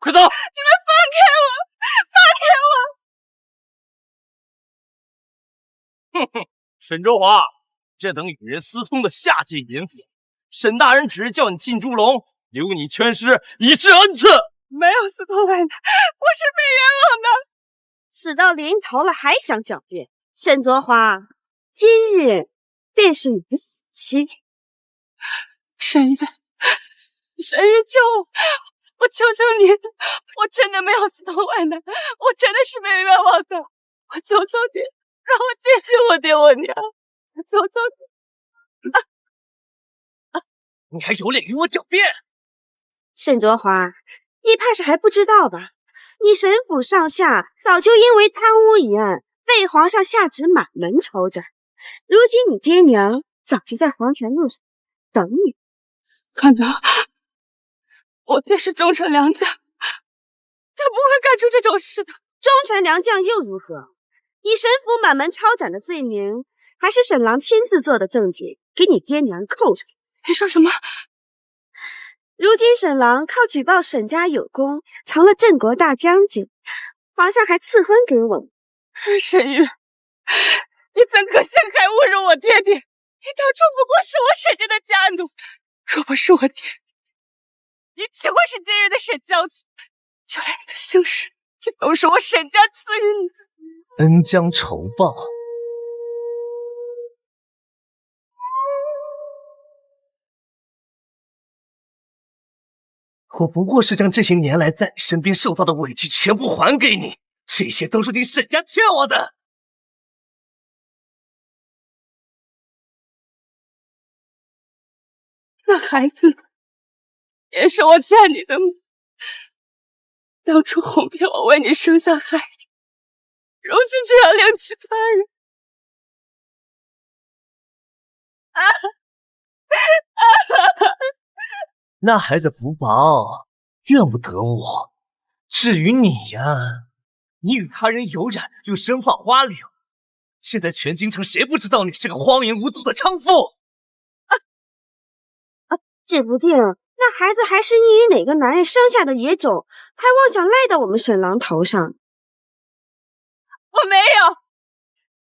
快走！你们放开我！放开我！哼哼，沈卓华，这等与人私通的下贱淫妇，沈大人只是叫你进猪笼，留你全尸以示恩赐。没有私通外男，我是被冤枉的。死到临头了还想狡辩，沈卓华，今日便是你的死期。沈月，救我！我求求你，我真的没有私通外男，我真的是被冤枉的。我求求你，让我见见我爹我娘，我求求你。你还有脸与我狡辩？沈卓华，你怕是还不知道吧？你沈府上下早就因为贪污一案被皇上下旨满门抄斩，如今你爹娘早就在黄泉路上等你。可能我爹是忠臣良将，他不会干出这种事的。忠臣良将又如何？你沈府满门抄斩的罪名，还是沈郎亲自做的证据给你爹娘扣上。你说什么？如今沈郎靠举报沈家有功，成了镇国大将军，皇上还赐婚给我。沈玉，你怎可陷害侮辱我爹爹？你当初不过是我沈家的家奴，若不是我爹，你岂会是今日的沈将军？就连你的姓氏也都是我沈家赐予你的。恩将仇报。我不过是将这些年来在你身边受到的委屈全部还给你，这些都是你沈家欠我的。那孩子也是我欠你的吗？当初哄骗我为你生下孩子，如今却要另娶他人。那孩子福薄，怨不得我。至于你呀，你与他人有染，又身放花柳，现在全京城谁不知道你是个荒淫无度的娼妇？指不定那孩子还是你与哪个男人生下的野种，还妄想赖到我们沈郎头上。我没有，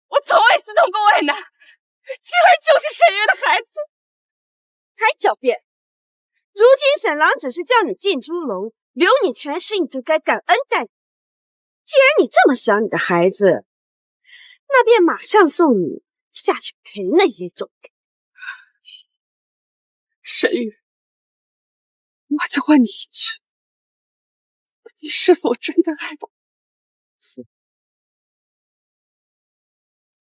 我从未私通过外男，妻儿就是沈月的孩子。还狡辩！如今沈郎只是叫你进猪笼，留你全尸，你就该感恩戴德。既然你这么想你的孩子，那便马上送你下去陪那野种。沈月，我就问你一句，你是否真的爱我？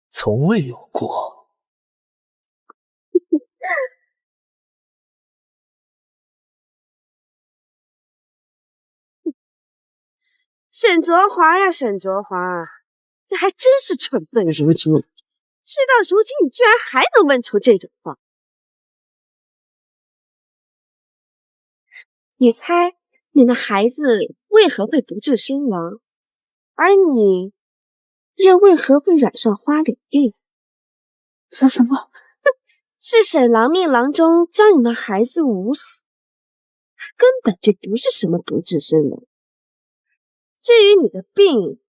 从未有过。沈卓华呀，沈卓华，你还真是蠢笨如猪。事到如今，你居然还能问出这种话。你猜你的孩子为何会不治身亡，而你又为何会染上花柳病？说什么？是沈郎命郎中将你的孩子捂死，根本就不是什么不治身亡。至于你的病，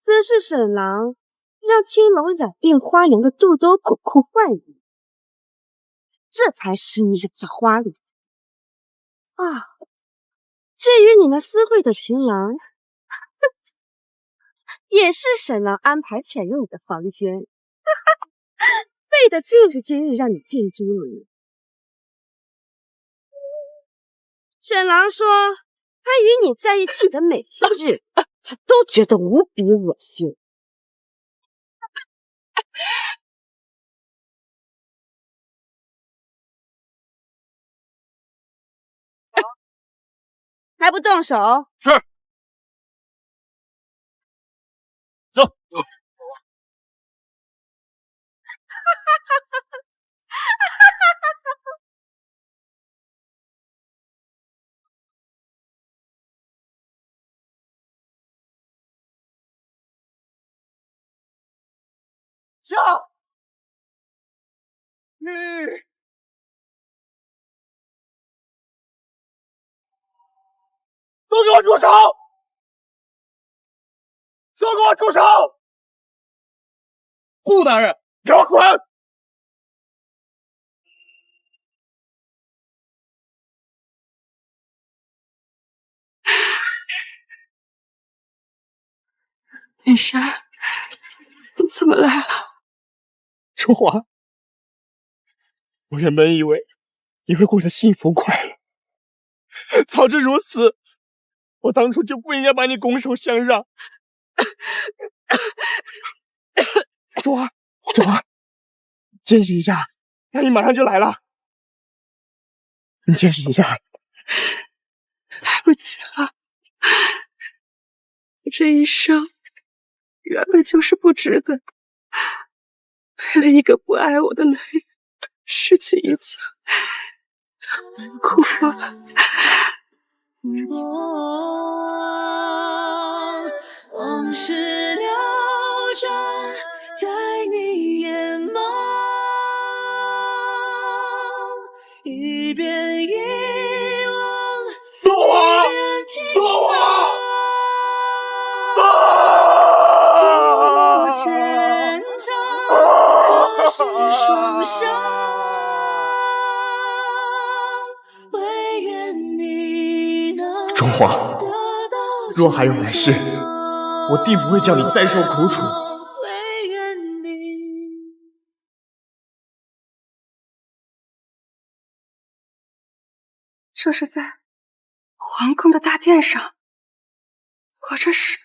则是沈郎让青楼染病花娘的肚兜口裤坏了，这才使你染上花柳。啊，至于你那私会的情郎，也是沈郎安排潜入你的房间，为的就是今日让你进猪笼。沈郎说，他与你在一起的每一日，他都觉得无比恶心。还不动手？是。走。下。走。都给我住手！都给我住手！顾大人，给我滚！林珊，你怎么来了？春华，我原本以为你会过得幸福快乐，早知如此，我当初就不应该把你拱手相让。春华，春华，坚持一下，大姨马上就来了。你坚持一下。来不及了，我这一生原本就是不值得的，为了一个不爱我的男人失去一切，难过了。往事流转在你眼眸，一遍遗忘，春华，春华，我牵着可是双手，唯愿你能春华，若还有来世，我定不会叫你再受苦楚。这是在皇宫的大殿上，我这是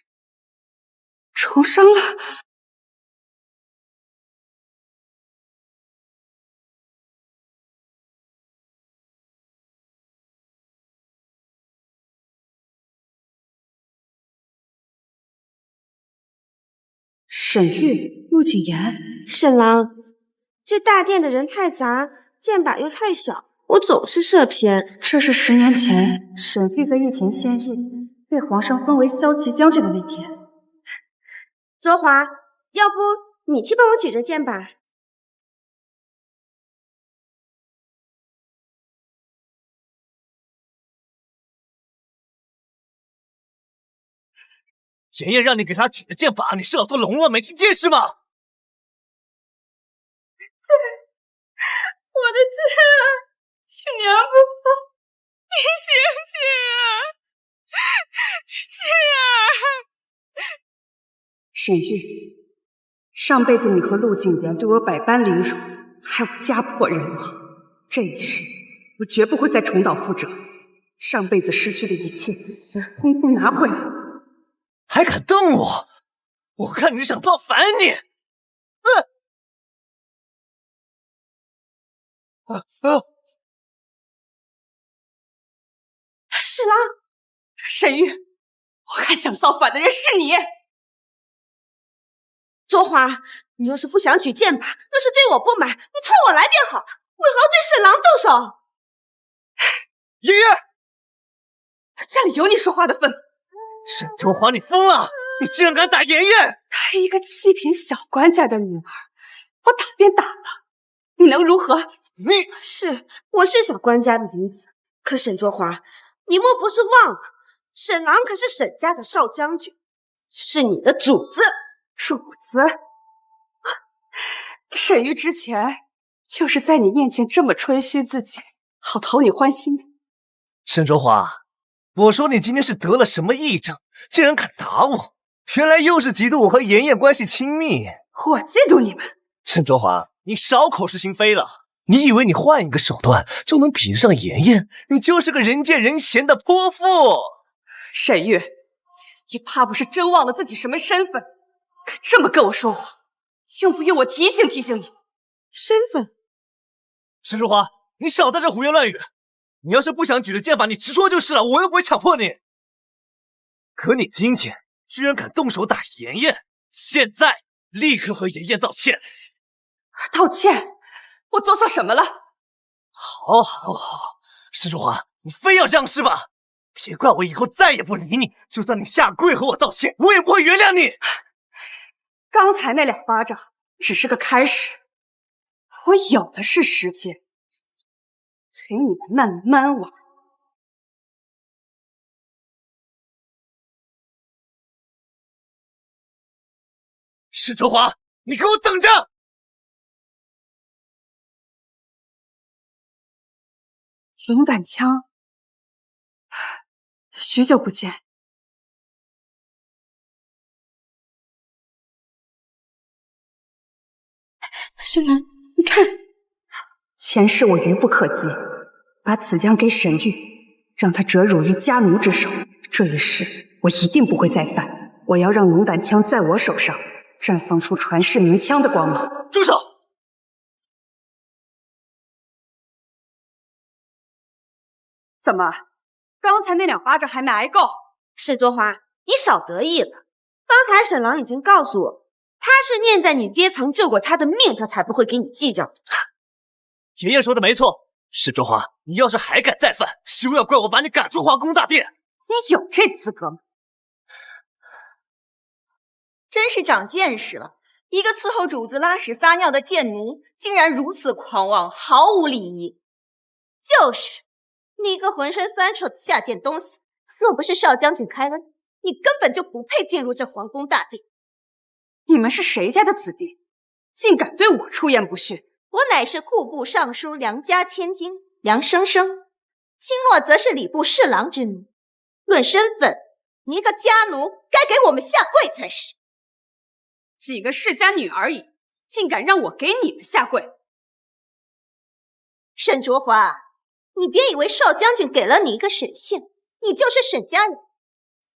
重生了。沈玉、陆谨言，沈郎，这大殿的人太杂，箭靶又太小，我总是射偏。这是10年前沈玉在御前献艺，被皇上封为骁骑将军的那天。卓华，要不你去帮我举着箭靶？妍妍让你给她举着剑靶，你是耳朵聋了没听见是吗？我的剑啊，是娘不好，你醒醒啊！剑啊！沈玉，上辈子你和陆谨言对我百般凌辱，害我家破人亡，这一世我绝不会再重蹈覆辙。上辈子失去的一切，通通拿回来。还敢瞪我？我看你是想造反你！沈郎，沈玉，我看想造反的人是你。卓华，你要是不想举箭靶，要是对我不满，你冲我来便好，为何要对沈郎动手？妍妍，这里有你说话的份。沈卓华，你疯了！你竟然敢打妍妍！她一个7品小官家的女儿，我打便打了，你能如何？我是小官家的女子，可沈卓华，你莫不是忘了，沈郎可是沈家的少将军，是你的主子。主子，沈玉之前就是在你面前这么吹嘘自己，好讨你欢心的。沈卓华，我说你今天是得了什么癔症，竟然敢打我？原来又是嫉妒我和妍妍关系亲密。我嫉妒你们。沈卓华，你少口是心非了。你以为你换一个手段就能比得上妍妍？你就是个人见人嫌的泼妇。沈玉，你怕不是真忘了自己什么身份，敢这么跟我说话？用不用我提醒提醒你？身份？沈卓华，你少在这胡言乱语。你要是不想举着剑靶，你直说就是了，我又不会强迫你。可你今天居然敢动手打妍妍，现在立刻和妍妍道歉。道歉？我做错什么了？好，沈卓华，你非要这样是吧？别怪我以后再也不理你，就算你下跪和我道歉，我也不会原谅你。刚才那2巴掌只是个开始，我有的是时间陪你们慢慢玩。沈卓华，你给我等着！龙胆枪，许久不见。沈兰，你看，前世我愚不可及，把此枪给沈玉，让他折辱于家奴之手。这一世我一定不会再犯。我要让龙胆枪在我手上绽放出传世名枪的光芒。住手！怎么，刚才那2巴掌还没挨够？沈卓华，你少得意了。刚才沈郎已经告诉我，他是念在你爹曾救过他的命，他才不会跟你计较的。爷爷说的没错，沈卓华，你要是还敢再犯，休要怪我把你赶出华宫大殿。你有这资格吗？真是长见识了！一个伺候主子拉屎撒尿的贱奴，竟然如此狂妄，毫无礼仪。就是，你个浑身酸臭的下贱东西！若不是少将军开恩，你根本就不配进入这皇宫大殿。你们是谁家的子弟，竟敢对我出言不逊？我乃是户部尚书梁家千金梁生生，青诺则是礼部侍郎之女。论身份，你一个家奴该给我们下跪才是。几个世家女而已，竟敢让我给你们下跪！沈卓华，你别以为少将军给了你一个沈姓，你就是沈家人。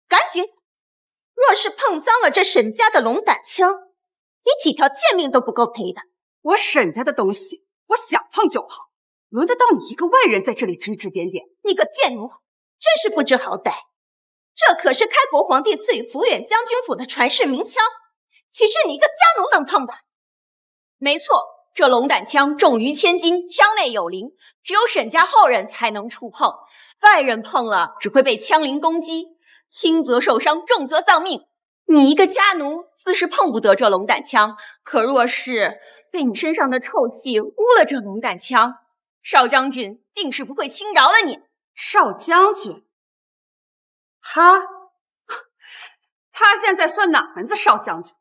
赶紧，若是碰脏了这沈家的龙胆枪，你几条贱命都不够赔的。我沈家的东西，我想碰就碰，轮得到你一个外人在这里指指点点？你个贱奴，真是不知好歹！这可是开国皇帝赐予抚远将军府的传世名枪，岂是你一个家奴能碰的？没错，这龙胆枪重于千斤，枪内有灵，只有沈家后人才能触碰，外人碰了只会被枪灵攻击，轻则受伤，重则丧命。你一个家奴自是碰不得这龙胆枪，可若是被你身上的臭气污了这龙胆枪，少将军定是不会轻饶了你。少将军，他现在算哪门子少将军？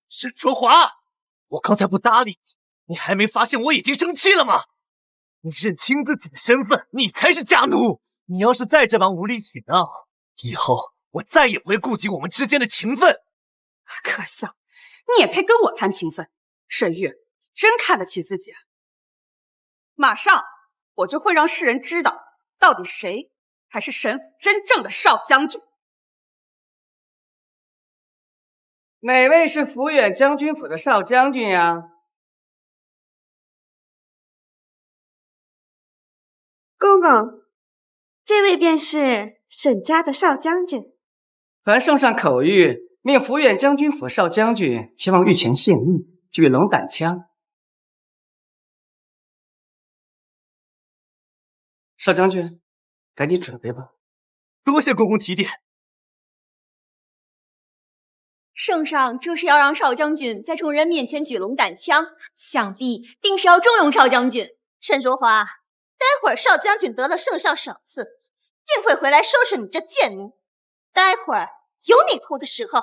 沈卓华，我刚才不搭理你，你还没发现我已经生气了吗？你认清自己的身份，你才是家奴。你要是再这般无理取闹，以后我再也不会顾及我们之间的情分。可笑，你也配跟我谈情分？沈玉，真看得起自己啊！马上我就会让世人知道，到底谁才是沈府真正的少将军。哪位是抚远将军府的少将军呀？公公，这位便是沈家的少将军。传圣上口谕，命抚远将军府少将军前往玉泉献艺，举龙胆枪。少将军，赶紧准备吧。多谢公公提点。圣上这是要让少将军在众人面前举龙胆枪，想必定是要重用少将军。沈卓华，待会儿少将军得了圣上赏赐，定会回来收拾你这贱奴。待会儿有你哭的时候。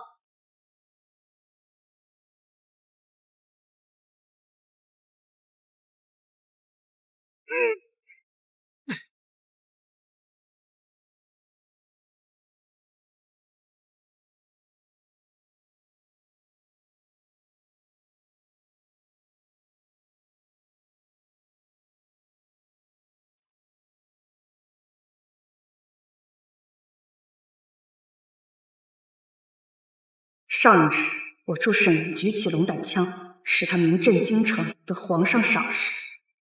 上一世，我助沈云举起龙胆枪，使他名震京城，得皇上赏识，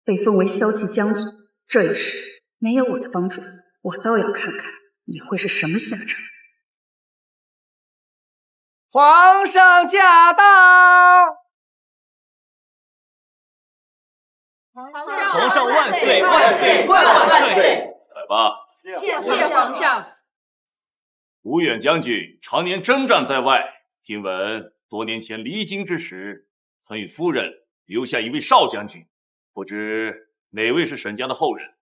被封为骁骑将军。这一世没有我的帮助，我倒要看看你会是什么下场。皇上驾到！皇上万岁万岁万岁！来吧，谢谢皇上。吴远将军常年征战在外，听闻多年前离京之时，曾与夫人留下一位少将军，不知哪位是沈家的后人？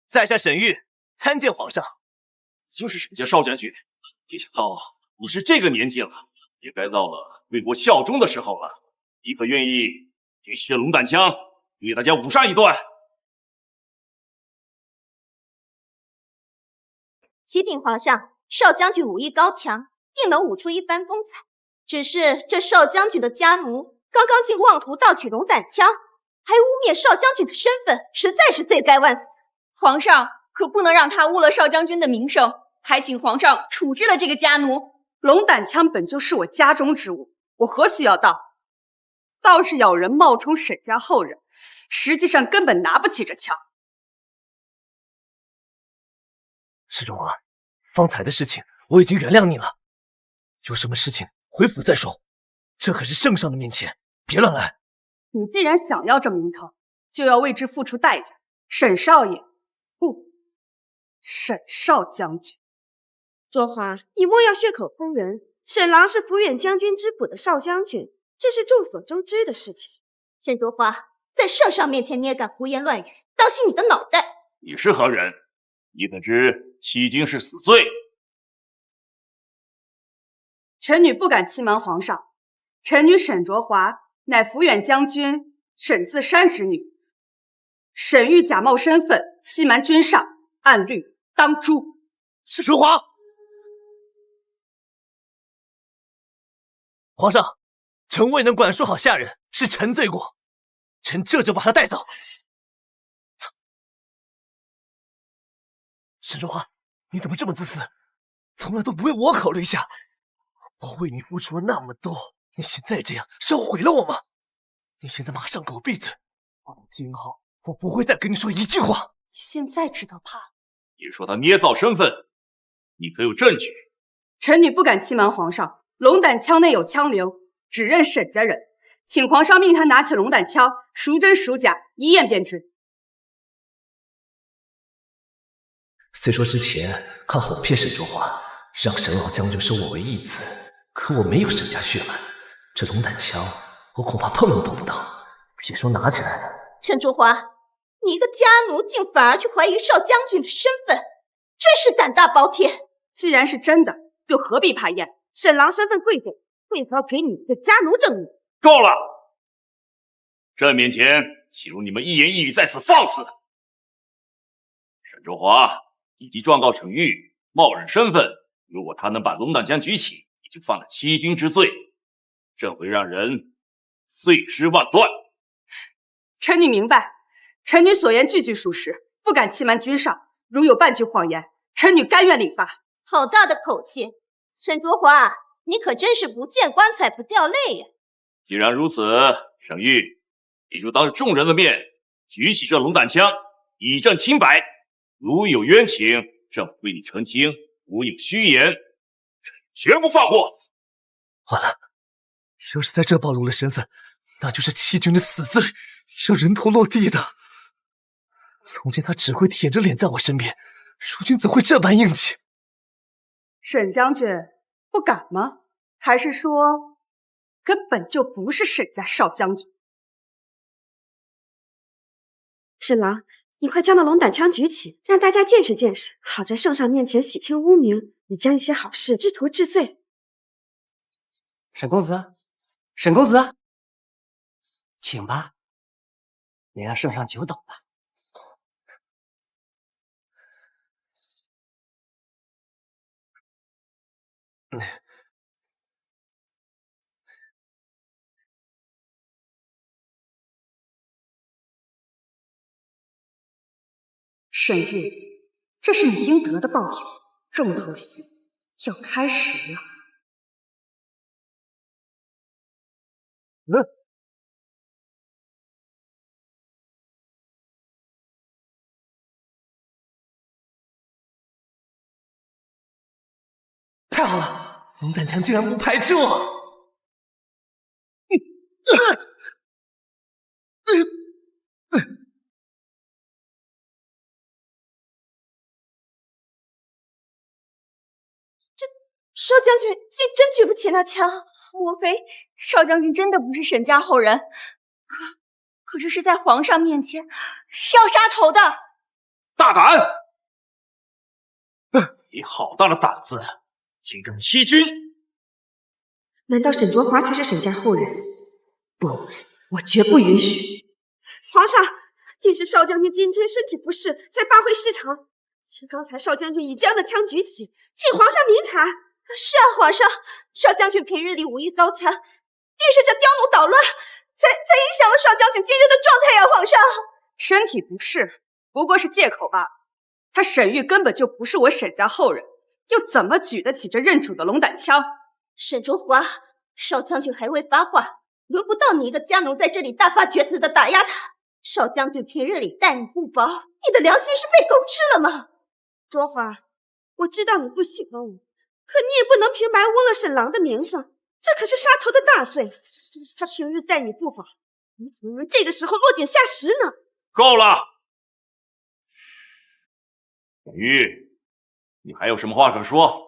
在下沈玉，参见皇上。你就是沈家少将军，没想到你是这个年纪了，也该到了为国效忠的时候了。你可愿意举起这龙胆枪，与大家舞上一段？启禀皇上，少将军武艺高强，定能舞出一番风采。只是这少将军的家奴刚刚竟妄图盗取龙胆枪，还污蔑少将军的身份，实在是罪该万死。皇上可不能让他污了少将军的名声，还请皇上处置了这个家奴。龙胆枪本就是我家中之物，我何须要盗？倒是有人冒充沈家后人，实际上根本拿不起这枪。沈中华，方才的事情我已经原谅你了，有什么事情回府再说。这可是圣上的面前，别乱来。你既然想要这名头，就要为之付出代价。沈少爷，不，沈少将军。卓华，你莫要血口喷人。沈郎是抚远将军之府的少将军，这是众所周知的事情。沈卓华，在圣上面前你也敢胡言乱语，当心你的脑袋！你是何人？你可知欺君是死罪？臣女不敢欺瞒皇上，臣女沈卓华乃抚远将军沈自山之女，沈玉假冒身份欺瞒君上，按律当诛。沈卓华，皇上，臣未能管束好下人，是臣罪过，臣这就把他带走。沈卓华，你怎么这么自私？从来都不为我考虑一下。我为你付出了那么多，你现在这样是要毁了我吗？你现在马上给我闭嘴！今后我不会再跟你说一句话。你现在知道怕了？你说他捏造身份，你可有证据？臣女不敢欺瞒皇上，龙胆枪内有枪流，只认沈家人，请皇上命他拿起龙胆枪，孰真孰假，一验便知。虽说之前靠哄骗沈卓华，让沈老将军收我为义子，可我没有沈家血脉，这龙胆枪我恐怕碰都碰不到，别说拿起来了。沈卓华，你一个家奴竟反而去怀疑少将军的身份，真是胆大包天！既然是真的，又何必怕验？沈郎身份贵重，为何要给你一个家奴证明？够了！朕面前岂容你们一言一语在此放肆？沈卓华以及状告沈玉冒认身份，如果他能把龙胆枪举起，你就犯了欺君之罪，朕会让人碎尸万段。臣女明白，臣女所言句句属实，不敢欺瞒君上。如有半句谎言，臣女甘愿领罚。好大的口气，沈卓华，你可真是不见棺材不掉泪呀！既然如此，沈玉，你就当着众人的面举起这龙胆枪，以证清白。如有冤情，朕会为你澄清；无有虚言，朕绝不放过。完了，要是在这暴露了身份，那就是欺君的死罪，要人头落地的。从前他只会舔着脸在我身边，如今怎会这般硬气？沈将军不敢吗？还是说根本就不是沈家少将军？沈郎，你快将那龙胆枪举起，让大家见识见识，好在圣上面前洗清污名，也将一些好事知途治罪。沈公子，沈公子，请吧，别让圣上久等了。沈玉，这是你应得的报应，重头戏要开始了。太好了，龙胆枪竟然不排斥我！少将军竟真举不起那枪，莫非少将军真的不是沈家后人？可这是在皇上面前是要杀头的！大胆！你好大的胆子，竟敢欺君！难道沈卓华才是沈家后人？不，我绝不允许！皇上，定是少将军今天身体不适，才发挥失常。请刚才少将军已将那枪举起，请皇上明察。是啊，皇上，少将军平日里武艺高强，定是这刁奴捣乱，才影响了少将军今日的状态呀！皇上，身体不适不过是借口罢了。他沈玉根本就不是我沈家后人，又怎么举得起这认主的龙胆枪？沈卓华，少将军还未发话，轮不到你一个家奴在这里大发厥词的打压他。少将军平日里待你不薄，你的良心是被狗吃了吗？卓华，我知道你不喜欢我，可你也不能平白污了沈郎的名声，这可是杀头的大罪。他平日待你不薄，你怎么能这个时候落井下石呢？够了，沈玉，你还有什么话可说？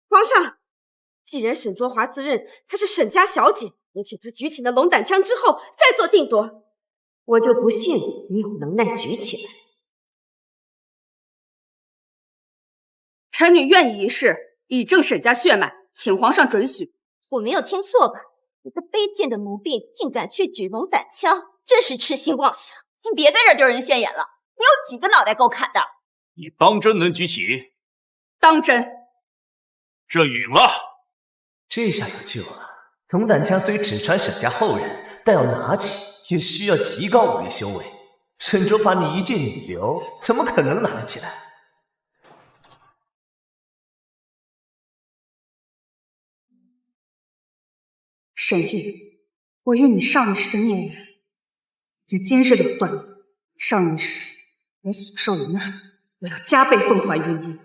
皇上，既然沈卓华自认她是沈家小姐，也请她举起那龙胆枪之后再做定夺。我就不信你有能耐举起来。臣女愿意一试，以正沈家血脉，请皇上准许。我没有听错吧？你个卑贱的奴婢，竟敢去举龙胆枪，真是痴心妄想！你别在这儿丢人现眼了，你有几个脑袋够砍的？你当真能举起？当真。这允了。这下有救了。龙胆枪虽只传沈家后人，但要拿起也需要极高武力修为。沈卓华你一介女流，怎么可能拿得起来？沈玉，我与你上一世的孽缘，在今日了断了。上一世我所受的难，我要加倍奉还于你。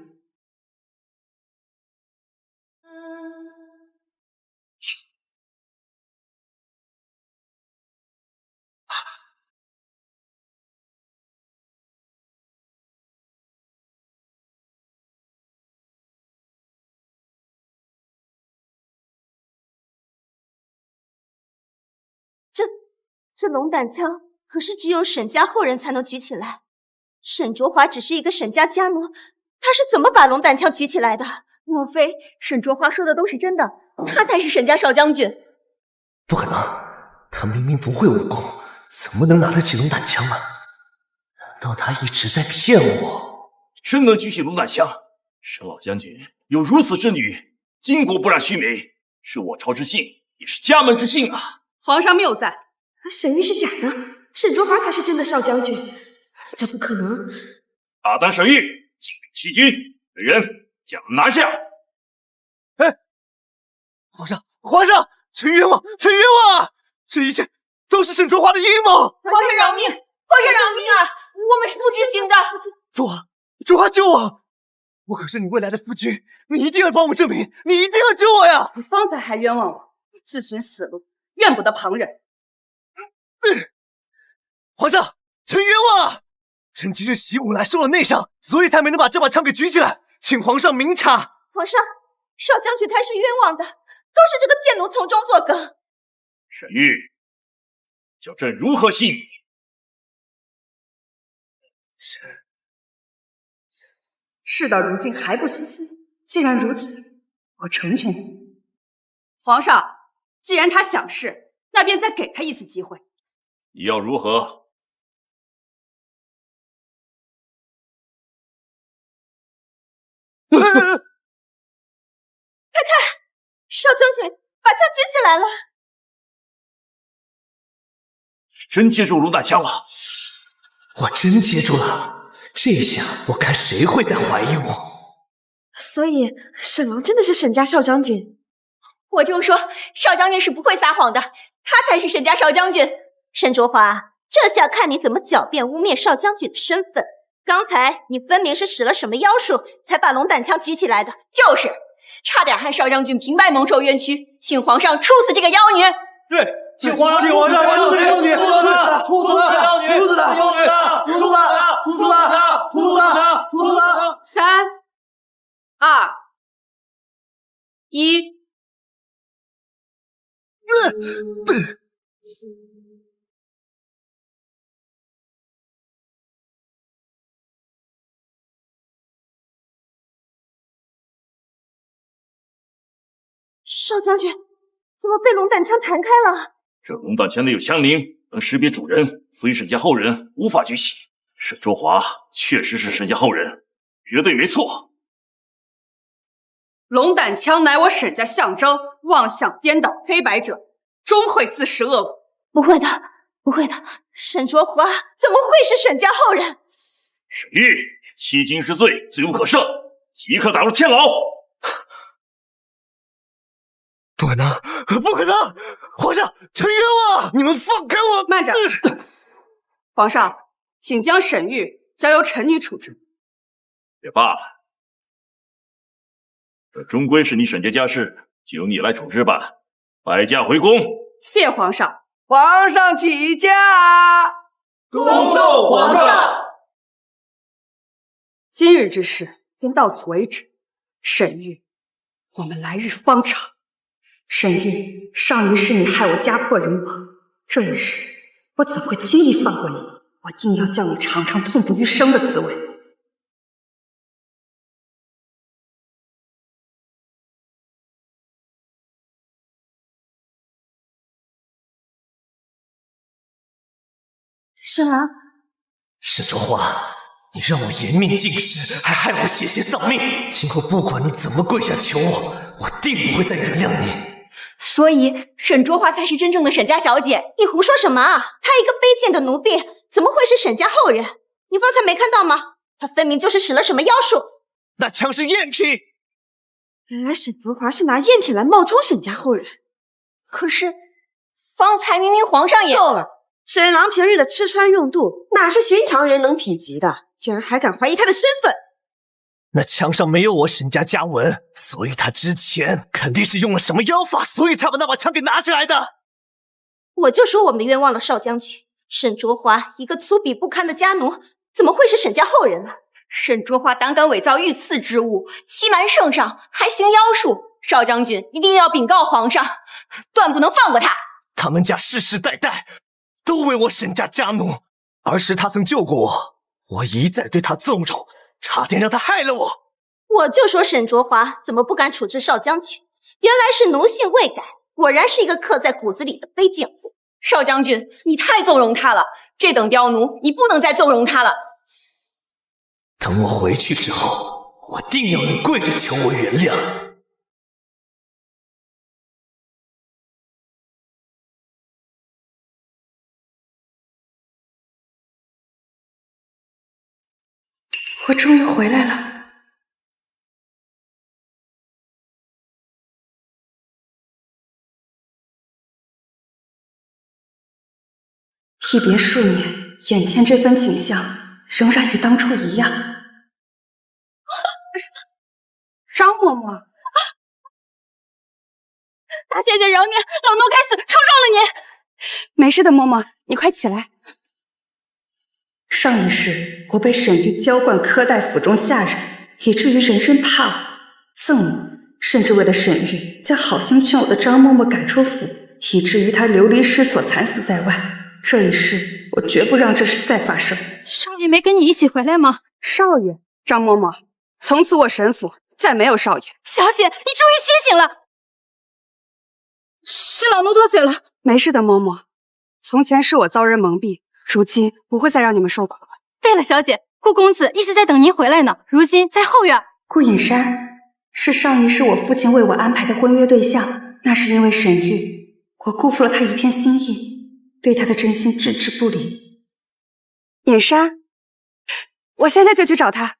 这龙胆枪可是只有沈家后人才能举起来。沈卓华只是一个沈家家奴，他是怎么把龙胆枪举起来的？莫非沈卓华说的都是真的？他才是沈家少将军？不可能，他明明不会武功，怎么能拿得起龙胆枪啊？难道他一直在骗我？真能举起龙胆枪？沈老将军有如此之女，巾帼不染须眉，是我朝之幸，也是家门之幸啊！皇上谬赞。沈玉是假的，沈卓华才是真的少将军，这不可能！大胆沈玉，进兵欺君，来人将拿下！哎，皇上，臣冤枉啊！这一切都是沈卓华的阴谋！皇上饶命！皇上饶命啊！我们是不知情的。卓华救我！我可是你未来的夫君，你一定要帮我证明，你一定要救我呀！你方才还冤枉我，自寻死路，怨不得旁人。皇上，臣冤枉啊！臣今日习武来受了内伤，所以才没能把这把枪给举起来，请皇上明察。皇上，少将军他是冤枉的，都是这个贱奴从中作梗。沈玉，叫朕如何信你？事到如今还不死，既然如此，我成全你。皇上，既然他想试，那便再给他一次机会。你要如何？快看，少将军把枪举起来了！真接住龙胆枪了！我真接住了，这下我看谁会再怀疑我。所以沈郎真的是沈家少将军？我就说少将军是不会撒谎的，他才是沈家少将军。沈卓华，这下看你怎么狡辩污蔑少将军的身份。刚才你分明是使了什么妖术，才把龙胆枪举起来的。就是，差点害少将军平白蒙受冤屈，请皇上处死这个妖女。对，请皇上处死这个妖女，处死她，处死她，处死她，处死她，处死她，处死她，处死她。3、2、1。少将军，怎么被龙胆枪弹开了？这龙胆枪内有枪铃，能识别主人，非沈家后人无法举起。沈卓华确实是沈家后人，绝对没错。龙胆枪乃我沈家象征，妄想颠倒黑白者，终会自食恶果。不会的，不会的，沈卓华怎么会是沈家后人？沈玉，欺君之罪，罪无可赦，即刻打入天牢！不可能，不可能！皇上，臣冤枉！你们放开我！慢着，皇上，请将沈玉交由臣女处置。也罢了，这终归是你沈家家事，就由你来处置吧。摆驾回宫。谢皇上。皇上起驾！恭送皇上。今日之事便到此为止。沈玉，我们来日方长。沈玉，上一世你害我家破人亡，这一世我怎会轻易放过你？我定要叫你尝尝痛不欲生的滋味。沈郎，沈卓华，你让我颜面尽失，还害我险些丧命。今后不管你怎么跪下求我，我定不会再原谅你。所以沈卓华才是真正的沈家小姐。你胡说什么啊？她一个卑贱的奴婢，怎么会是沈家后人？你方才没看到吗？她分明就是使了什么妖术。那枪是赝品。原来沈卓华是拿赝品来冒充沈家后人。可是方才明明皇上也……够了！沈郎平日的吃穿用度，哪是寻常人能匹及的？居然还敢怀疑他的身份！那枪上没有我沈家家纹，所以他之前肯定是用了什么妖法，所以才把那把枪给拿下来的。我就说我们冤枉了少将军。沈卓华一个粗鄙不堪的家奴，怎么会是沈家后人呢？沈卓华胆敢伪造御赐之物，欺瞒圣上，还行妖术。少将军一定要禀告皇上，断不能放过他。他们家世世代代都为我沈家家奴，儿时他曾救过我，我一再对他纵容，差点让他害了我。我就说沈卓华怎么不敢处置少将军，原来是奴性未改，果然是一个刻在骨子里的卑贱物。少将军，你太纵容他了，这等刁奴，你不能再纵容他了。等我回去之后，我定要你跪着求我原谅。我终于回来了。一别数年，眼前这番景象仍然与当初一样。张嬷嬷，大仙姐饶念，老奴该死，承受了您。没事的，嬷嬷，你快起来。上一世，我被沈玉娇惯苛待府中下人，以至于人人怕我、憎我，甚至为了沈玉，将好心劝我的张嬷嬷赶出府，以至于她流离失所，惨死在外。这一世，我绝不让这事再发生。少爷没跟你一起回来吗？少爷，张嬷嬷，从此我沈府再没有少爷。小姐，你终于清醒了。是老奴多嘴了。没事的，嬷嬷。从前是我遭人蒙蔽，如今不会再让你们受苦了。对了，小姐，顾公子一直在等您回来呢，如今在后院。顾隐山是上一世我父亲为我安排的婚约对象，那是因为沈玉，我辜负了他一片心意，对他的真心置之不理。隐山，我现在就去找他。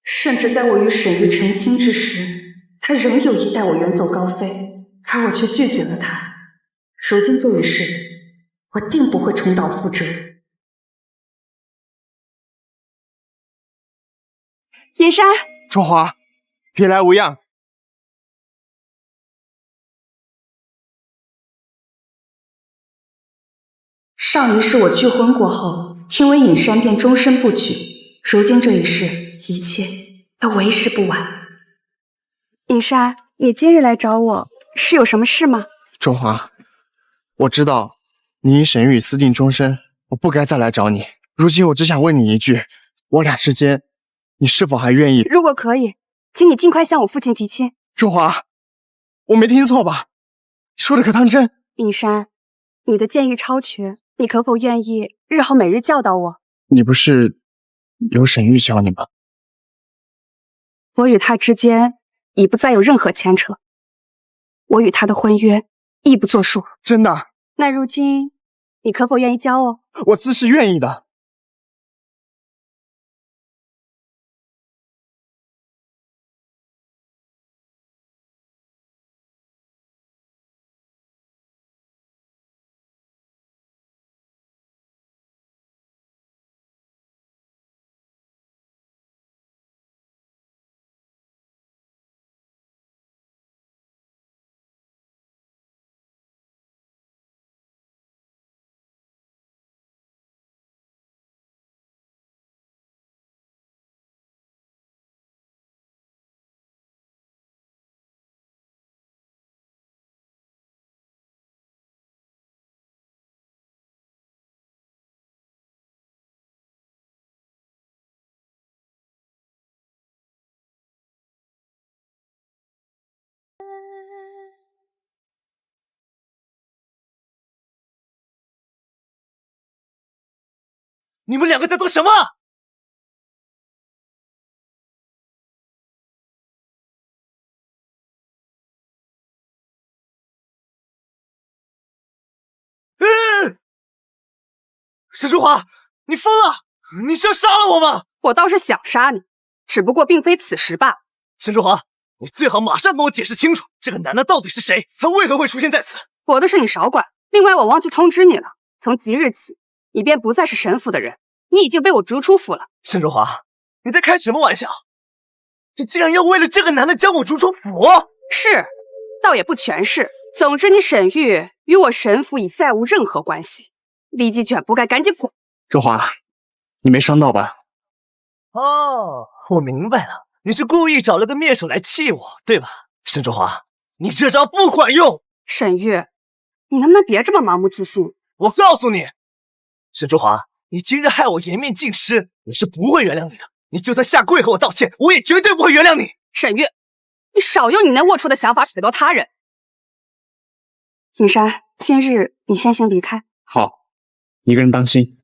甚至在我与沈玉成亲之时，他仍有意带我远走高飞，而我却拒绝了他。如今这一世，我定不会重蹈覆辙。隐山，卓华，别来无恙。上一世我拒婚过后，听闻隐山便终身不娶。如今这一世，一切都为时不晚。隐山，你今日来找我，是有什么事吗？卓华，我知道你与沈玉私定终身，我不该再来找你。如今我只想问你一句，我俩之间，你是否还愿意？如果可以，请你尽快向我父亲提亲。中华，我没听错吧？说的可当真？尹山，你的建议超群，你可否愿意日后每日教导我？你不是有沈玉教你吗？我与他之间已不再有任何牵扯，我与他的婚约亦不作数。真的？那如今你可否愿意教我？我自是愿意的。你们两个在做什么？沈春华，你疯了！你是要杀了我吗？我倒是想杀你，只不过并非此时罢了。沈春华，你最好马上跟我解释清楚，这个男的到底是谁？他为何会出现在此？我的事你少管。另外，我忘记通知你了，从即日起，你便不再是沈府的人，你已经被我逐出府了。沈春华，你在开什么玩笑？你竟然要为了这个男的将我逐出府？是，倒也不全是。总之，你沈玉与我沈府已再无任何关系。李继卷不该赶紧滚！中华，你没伤到吧？哦，我明白了，你是故意找了个灭手来气我，对吧？沈中华，你这招不管用。沈玉，你能不能别这么盲目自信？我告诉你，沈中华，你今日害我颜面尽失，我是不会原谅你的。你就算下跪和我道歉，我也绝对不会原谅你。沈玉，你少用你那龌龊的想法许多他人。尹山，今日你先行离开。好。一个人当心。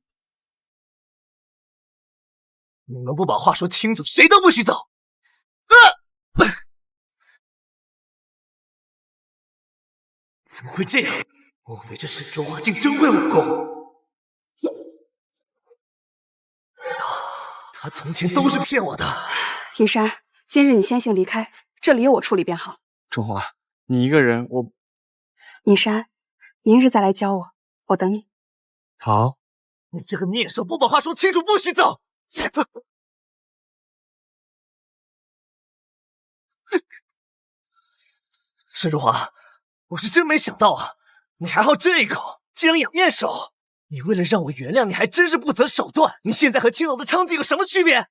你们不把话说清楚，谁都不许走。怎么会这样？莫非这沈中华竟真会武功？难道他从前都是骗我的？尹山，今日你先行离开，这里由我处理便好。中华，你一个人，我……尹山，明日再来教我，我等你。好。你这个孽手，不把话说清楚，不许走！沈中华，我是真没想到啊，你还好这一口，竟然养面手！你为了让我原谅你，还真是不择手段。你现在和青楼的娼妓有什么区别？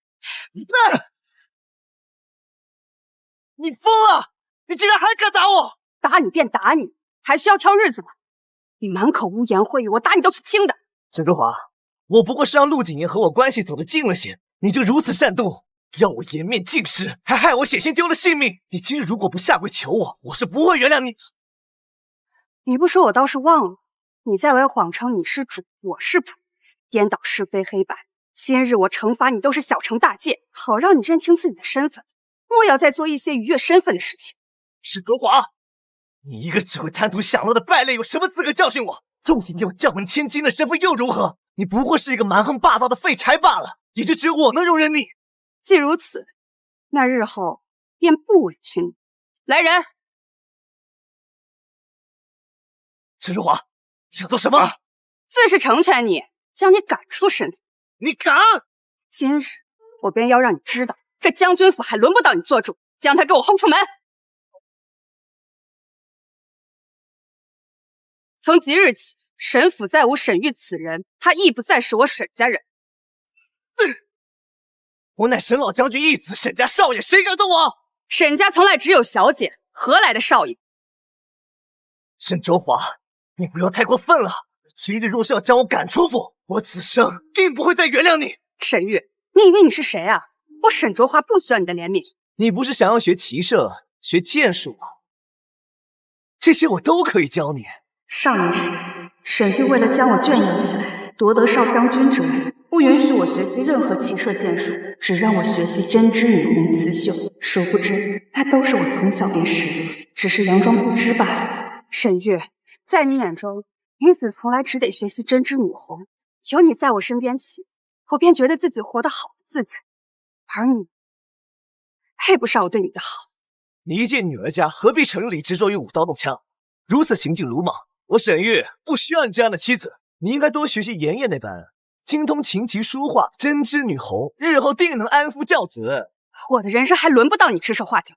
你疯了！你竟然还敢打我！打你便打你，还需要挑日子吗？你满口污言秽语，我打你都是轻的。沈中华，我不过是让陆景言和我关系走得近了些，你就如此煽动，要我颜面尽失，还害我险些丢了性命。你今日如果不下跪求我，我是不会原谅你。你不说我倒是忘了，你在外谎称你是主，我是仆，颠倒是非黑白。今日我惩罚你都是小惩大戒，好让你认清自己的身份，莫要再做一些逾越身份的事情。沈中华，你一个只会贪图享乐的败类，有什么资格教训我？纵使你有将门千金的身份又如何？你不过是一个蛮横霸道的废柴罢了，也就只有我能容忍你。既如此，那日后便不委屈你。来人！沈中华，你想做什么？自是成全你，将你赶出沈府。你敢？今日我便要让你知道，这将军府还轮不到你做主，将他给我轰出门。从即日起，沈府再无沈玉此人，他亦不再是我沈家人。我乃沈老将军义子，沈家少爷，谁敢动我？沈家从来只有小姐，何来的少爷？沈周华，你不要太过分了。今日若是要将我赶出府，我此生定不会再原谅你。沈玉，你以为你是谁啊？我沈卓华不需要你的怜悯。你不是想要学骑射、学剑术吗？这些我都可以教你。上一世，沈玉为了将我圈养起来，夺得少将军之位，不允许我学习任何骑射剑术，只让我学习针织女红刺绣。殊不知，那都是我从小便识的，只是佯装不知罢了。沈玉，在你眼中，女子从来只得学习针织女红。有你在我身边起，我便觉得自己活得好自在，而你配不上我对你的好。你一介女儿家，何必成日里执着于舞刀弄枪，如此行径鲁莽。我沈玉不需要你这样的妻子，你应该多学习妍妍那般，精通琴棋书画，针织女红，日后定能安夫教子。我的人生还轮不到你指手画脚。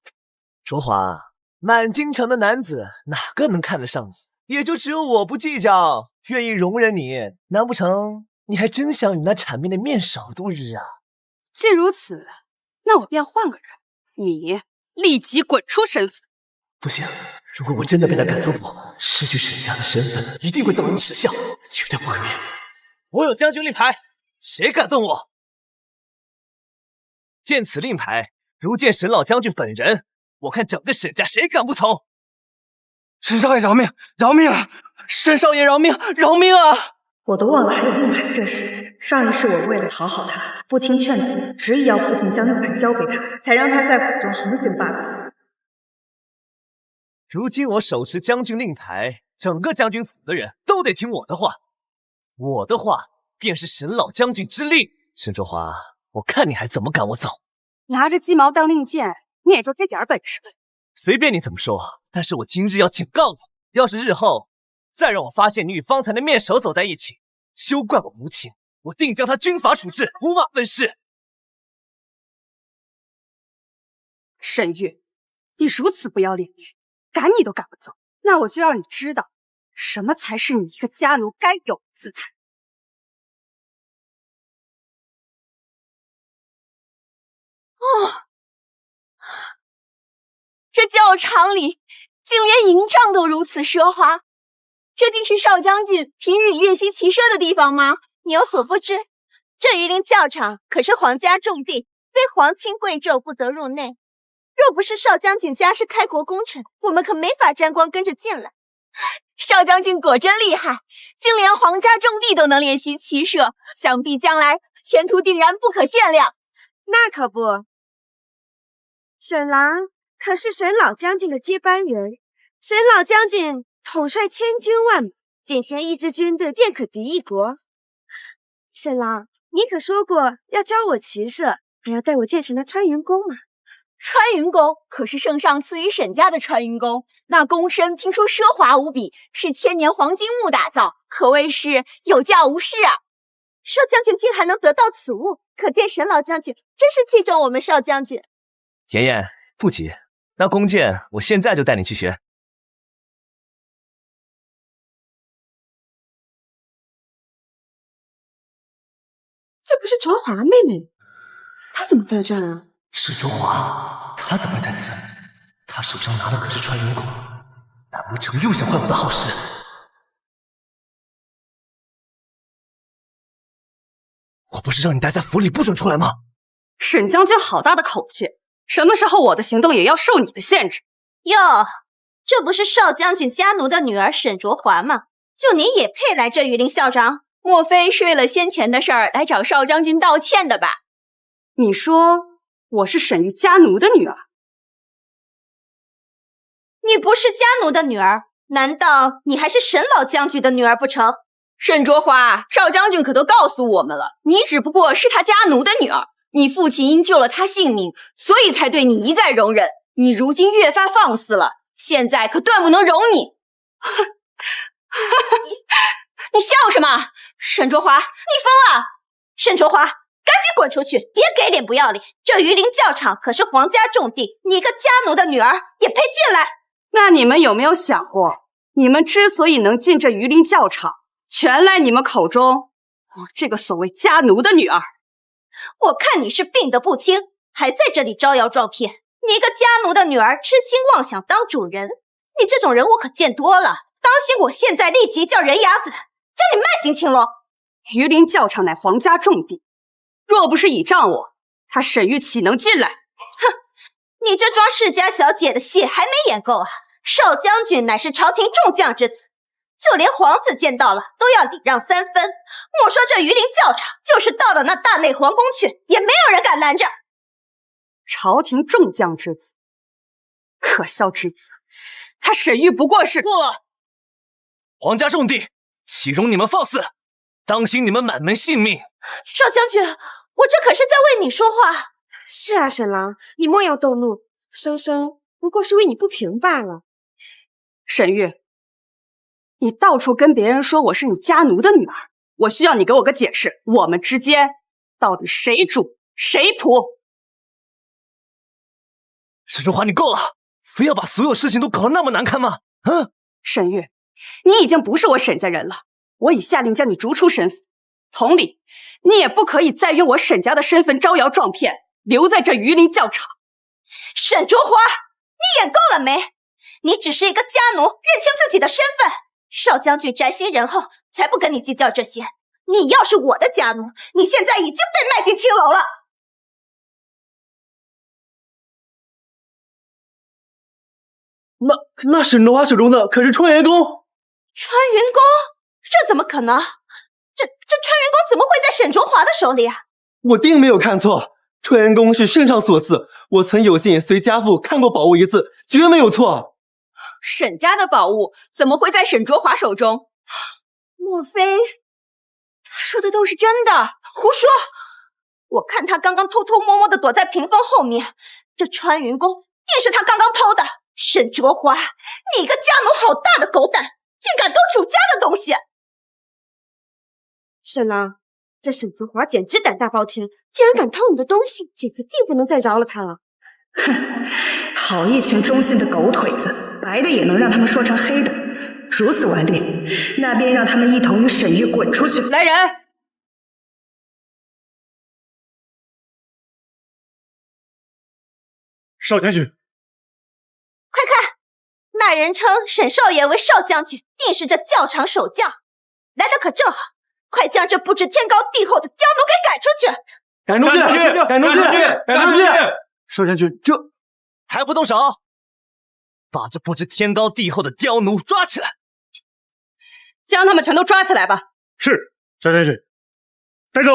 卓华，满京城的男子哪个能看得上你？也就只有我不计较，愿意容忍你。难不成你还真想与那谄媚的面首度日啊？既如此，那我便换个人，你立即滚出沈府。不行，如果我真的被他赶出府，失去沈家的身份，一定会遭人耻笑，绝对不可以。我有将军令牌，谁敢动我？见此令牌，如见沈老将军本人，我看整个沈家谁敢不从？沈少爷饶命！饶命啊！沈少爷饶命！饶命啊！我都忘了还有令牌这事。上一世我为了讨好他，不听劝阻，执意要父亲将令牌交给他，才让他在府中横行霸道。如今我手持将军令牌，整个将军府的人都得听我的话。我的话便是沈老将军之令。沈卓华，我看你还怎么赶我走？拿着鸡毛当令箭，你也就这点本事了。随便你怎么说，但是我今日要警告你，要是日后再让我发现你与方才的面首走在一起，休怪我无情，我定将他军法处置，五马分尸。沈玉，你如此不要脸面，赶你都赶不走，那我就让你知道，什么才是你一个家奴该有的姿态。这教场里竟连营帐都如此奢华，这竟是少将军平日里练习骑射的地方吗？你有所不知，这榆林教场可是皇家重地，非皇亲贵胄不得入内。若不是少将军家是开国功臣，我们可没法沾光跟着进来。少将军果真厉害，竟连皇家重地都能练习骑射，想必将来前途定然不可限量。那可不，沈郎可是沈老将军的接班人，沈老将军统帅千军万马，仅凭一支军队便可敌一国。沈郎，你可说过要教我骑射，还要带我见识那穿云功嘛？穿云功可是圣上赐予沈家的穿云功，那功身听说奢华无比，是千年黄金木打造，可谓是有价无市啊！少将军竟还能得到此物，可见沈老将军真是器重我们少将军。妍妍，不急，那弓箭我现在就带你去学。这不是卓华妹妹，她怎么在这儿啊？是卓华，他怎么会在此？他手上拿的可是穿云弓，难不成又想坏我的好事？我不是让你待在府里不准出来吗？沈将军好大的口气，什么时候我的行动也要受你的限制？哟，这不是少将军家奴的女儿沈卓华吗？就你也配来这榆林校长？莫非是为了先前的事儿来找少将军道歉的吧？你说我是沈玉家奴的女儿？你不是家奴的女儿，难道你还是沈老将军的女儿不成？沈卓华，少将军可都告诉我们了，你只不过是他家奴的女儿。你父亲因救了他性命，所以才对你一再容忍。你如今越发放肆了，现在可断不能容你。你笑什么？沈卓华，你疯了！沈卓华，赶紧滚出去，别给脸不要脸！这榆林教场可是皇家重地，你个家奴的女儿也配进来？那你们有没有想过，你们之所以能进这榆林教场，全赖你们口中我这个所谓家奴的女儿。我看你是病得不轻，还在这里招摇撞骗。你一个家奴的女儿，痴心妄想当主人，你这种人我可见多了。当心我现在立即叫人牙子将你卖进青楼！榆林教场乃皇家重地，若不是倚仗我，他沈玉岂能进来？哼，你这装世家小姐的戏还没演够啊！少将军乃是朝廷众将之子，就连皇子见到了都要礼让3分。莫说这榆林教场，就是到了那大内皇宫去，也没有人敢拦着。朝廷众将之子，可笑之子！他沈玉不过是……过了！皇家重地，岂容你们放肆？当心你们满门性命！少将军，我这可是在为你说话。是啊，沈郎，你莫要动怒，生生不过是为你不平罢了。沈玉，你到处跟别人说我是你家奴的女儿，我需要你给我个解释，我们之间到底谁主谁仆？沈中华，你够了！非要把所有事情都搞得那么难看吗？啊！沈玉，你已经不是我沈家人了，我已下令将你逐出沈府。同理，你也不可以再用我沈家的身份招摇撞骗，留在这榆林教场。沈卓华，你演够了没？你只是一个家奴，认清自己的身份。少将军宅心仁厚，才不跟你计较这些。你要是我的家奴，你现在已经被卖进青楼了。那沈卓华手中的可是穿云弓？穿云弓？这怎么可能？这穿云弓怎么会在沈卓华的手里啊？我并没有看错，穿云弓是圣上所赐，我曾有幸随家父看过宝物一次，绝没有错。沈家的宝物怎么会在沈卓华手中？莫非他说的都是真的？胡说！我看他刚刚偷偷摸摸的躲在屏风后面，这穿云弓定是他刚刚偷的。沈卓华，你个家奴好大的狗胆，竟敢偷主家的东西！沈郎，这沈卓华简直胆大包天，竟然敢偷你的东西，这次定不能再饶了他了。哼，好一群忠心的狗腿子，白的也能让他们说成黑的。如此顽劣，那便让他们一同与沈玉滚出去。来人！少将军，快看，那人称沈少爷为少将军，定是这教场守将，来的可正好。快将这不知天高地厚的刁奴给赶出去！赶出去！赶出去！赶出去！少将军，这还不动手？把这不知天高地厚的刁奴抓起来！将他们全都抓起来吧！是，少将军，带走。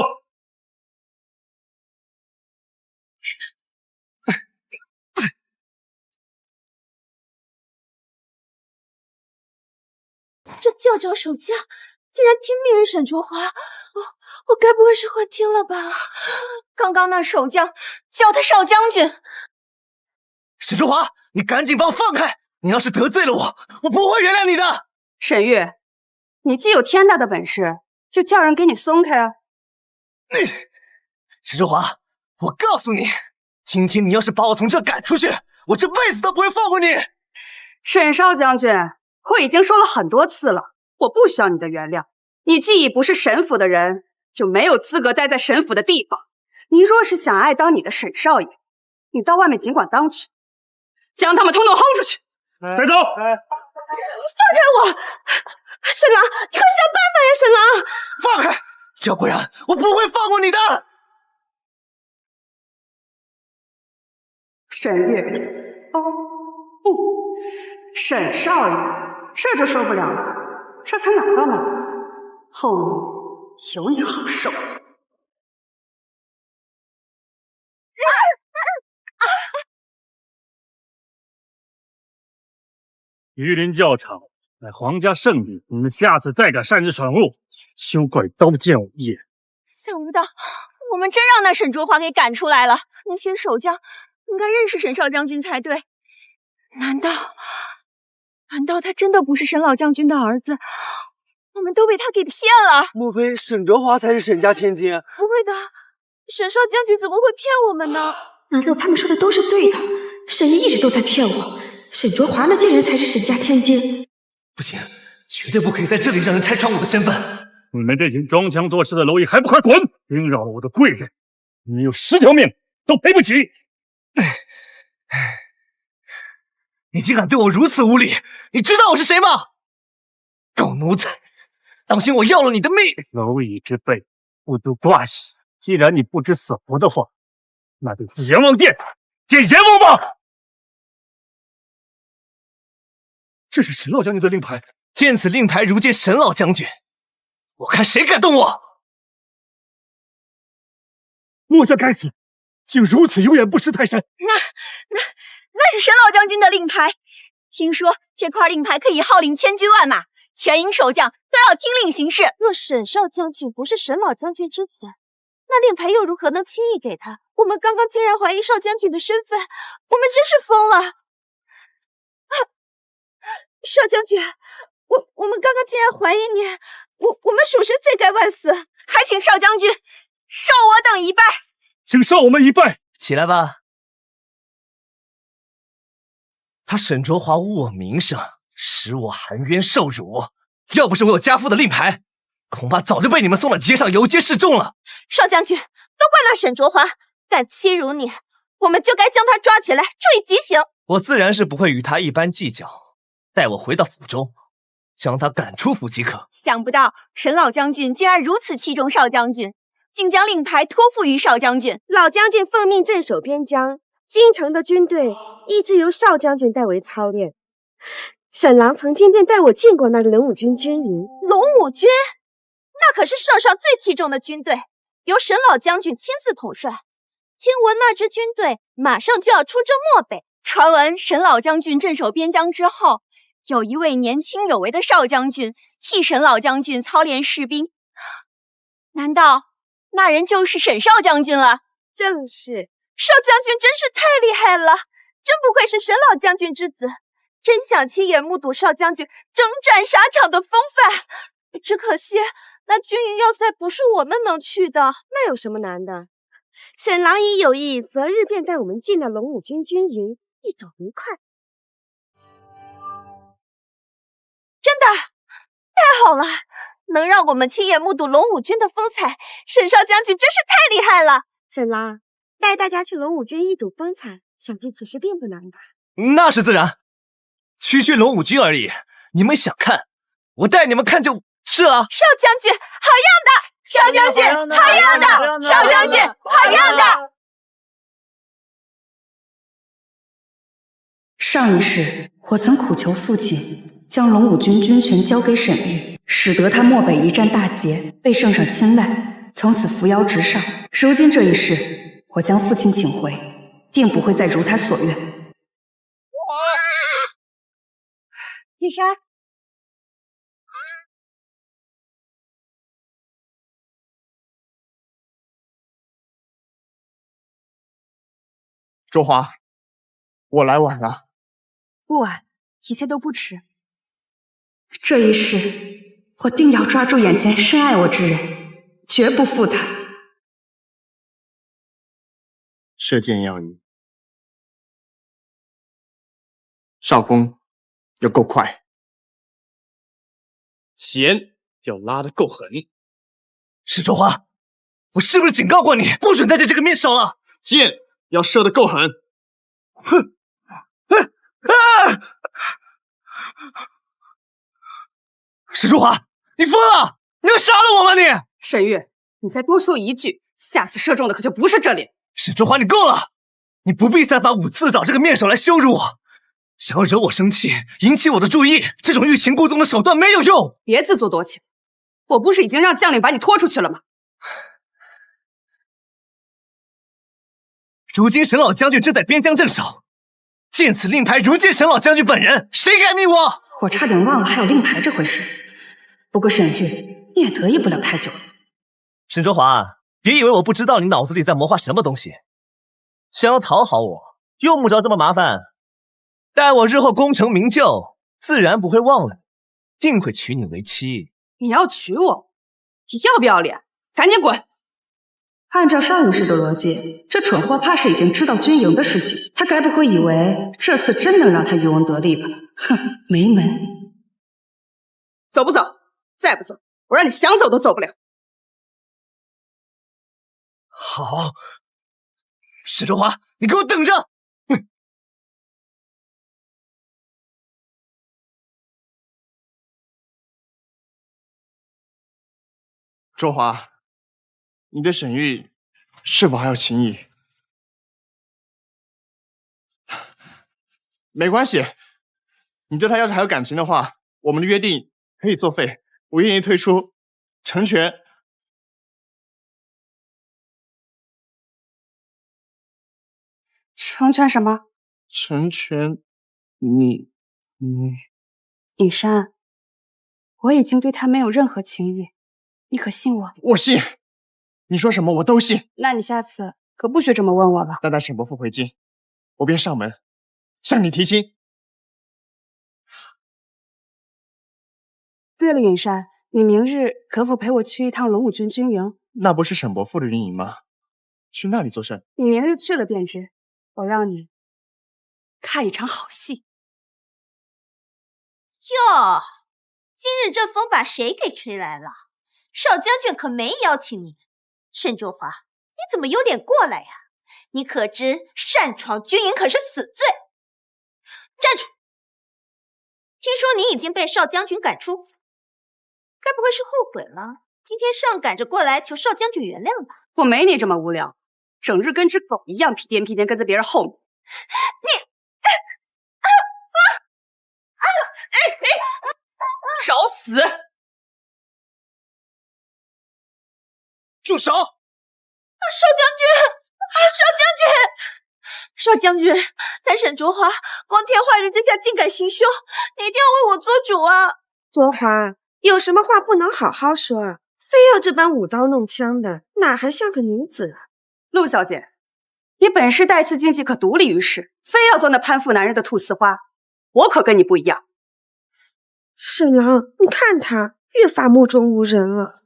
这教场守将竟然听命于沈卓华，我该不会是幻听了吧？刚刚那守将叫他少将军。沈卓华，你赶紧把我放开！你要是得罪了我，我不会原谅你的。沈玉，你既有天大的本事，就叫人给你松开啊！沈卓华，我告诉你，今天你要是把我从这赶出去，我这辈子都不会放过你。沈少将军，我已经说了很多次了，我不需要你的原谅。你既已不是沈府的人，就没有资格待在沈府的地方。你若是想爱当你的沈少爷，你到外面尽管当去，将他们统统轰出去！带走！放开我！沈郎，你快想办法呀！沈郎，放开，要不然我不会放过你的。沈月，哦不，沈少爷，这就受不了了。这才哪到哪，后面有你好受。榆林教场乃皇家圣地，你们下次再敢擅自闯入，休怪刀剑无眼。想不到我们真让那沈卓华给赶出来了。那些守将应该认识沈少将军才对。难道他真的不是沈老将军的儿子？我们都被他给骗了。莫非沈卓华才是沈家千金？不会的，沈少将军怎么会骗我们呢？难道他们说的都是对的？沈玉一直都在骗我，沈卓华那贱人才是沈家千金。不行，绝对不可以在这里让人拆穿我的身份。你们这群装腔作势的蝼蚁还不快滚！惊扰了我的贵人，你们有10条命都赔不起。你竟敢对我如此无礼！你知道我是谁吗？狗奴才！当心我要了你的命！蝼蚁之辈，不足挂齿。既然你不知死活的话，那就去阎王殿见阎王吧。这是沈老将军的令牌，见此令牌如见沈老将军，我看谁敢动我！莫夏该死，竟如此有眼不识泰山。那是沈老将军的令牌。听说这块令牌可以号令千军万马，全营守将都要听令行事。若沈少将军不是沈老将军之子，那令牌又如何能轻易给他？我们刚刚竟然怀疑少将军的身份，我们真是疯了！少将军，我们刚刚竟然怀疑你，我们属实罪该万死，还请少将军受我等一拜。请受我们一拜。起来吧。他沈卓华污我名声，使我含冤受辱。要不是我有家父的令牌，恐怕早就被你们送到街上游街示众了。少将军，都怪那沈卓华敢欺辱你，我们就该将他抓起来，处以极刑。我自然是不会与他一般计较，带我回到府中，将他赶出府即可。想不到沈老将军竟然如此器重少将军，竟将令牌托付于少将军。老将军奉命镇守边疆，京城的军队一直由少将军代为操练。沈郎曾经便带我见过那个龙武军军营。龙武军，那可是少少最器重的军队，由沈老将军亲自统帅。听闻那支军队马上就要出征漠北，传闻沈老将军镇守边疆之后，有一位年轻有为的少将军替沈老将军操练士兵。难道那人就是沈少将军了？正是。少将军真是太厉害了，真不愧是沈老将军之子，真想亲眼目睹少将军征战沙场的风范。只可惜那军营要塞不是我们能去的。那有什么难的？沈郎已有意，择日便带我们进了龙武军军营，一睹愉快。真的太好了，能让我们亲眼目睹龙武军的风采，沈少将军真是太厉害了。沈郎，带大家去龙武军一睹风采，想必此事并不难吧？那是自然，区区龙武军而已，你们想看，我带你们看就是了。少将军，好样的！少将军，好样的！少将军，好样的！上一世，我曾苦求父亲将龙武军军权交给沈玉，使得他漠北一战大捷，被圣上青睐，从此扶摇直上。如今这一世，我将父亲请回，定不会再如他所愿。叶莎，卓华，我来晚了。不晚，一切都不迟。这一世，我定要抓住眼前深爱我之人，绝不负他。射箭要赢，上弓要够快，弦要拉得够狠。沈卓华，我是不是警告过你，不准再借这个面手了？箭要射得够狠。哼！沈卓华，你疯了！你要杀了我吗你？沈玉，你再多说一句，下次射中的可就不是这里。沈卓华，你够了！你不必三番五次找这个面手来羞辱我，想要惹我生气，引起我的注意，这种欲擒故纵的手段没有用。别自作多情，我不是已经让将领把你拖出去了吗？如今沈老将军正在边疆镇守，见此令牌如见沈老将军本人，谁敢逆我？我差点忘了还有令牌这回事。不过沈玉，你也得意不了太久。沈卓华，别以为我不知道你脑子里在谋划什么东西。想要讨好我，用不着这么麻烦。待我日后功成名就，自然不会忘了，定会娶你为妻。你要娶我？你要不要脸？赶紧滚！按照上一世的逻辑，这蠢货怕是已经知道军营的事情，他该不会以为这次真能让他渔翁得利吧？哼，没门！走不走？再不走，我让你想走都走不了。好，沈卓华，你给我等着！卓华，你对沈玉是否还有情谊？没关系，你对他要是还有感情的话，我们的约定可以作废，我愿意退出，成全。成全什么？成全你。尹山，我已经对他没有任何情谊，你可信我？我信，你说什么我都信。那你下次可不许这么问我了。待沈伯父回京，我便上门向你提亲。对了，尹山，你明日可否陪我去一趟龙武军军营？那不是沈伯父的军营吗？去那里做甚？你明日去了便知。我让你看一场好戏。哟，今日这风把谁给吹来了？少将军可没邀请你。沈卓华，你怎么有脸过来呀？你可知擅闯军营可是死罪？站住！听说你已经被少将军赶出府，该不会是后悔了？今天上赶着过来求少将军原谅吧？我没你这么无聊，整日跟只狗一样屁颠屁颠跟在别人后面。找死！住手！少将军，少将军，但沈卓华光天化日之下竟敢行凶，你一定要为我做主啊！卓华，有什么话不能好好说，非要这般舞刀弄枪的，哪还像个女子啊？陆小姐，你本是带刺经济可独立于世，非要做那攀附男人的菟丝花，我可跟你不一样。沈郎，你看他越发目中无人了。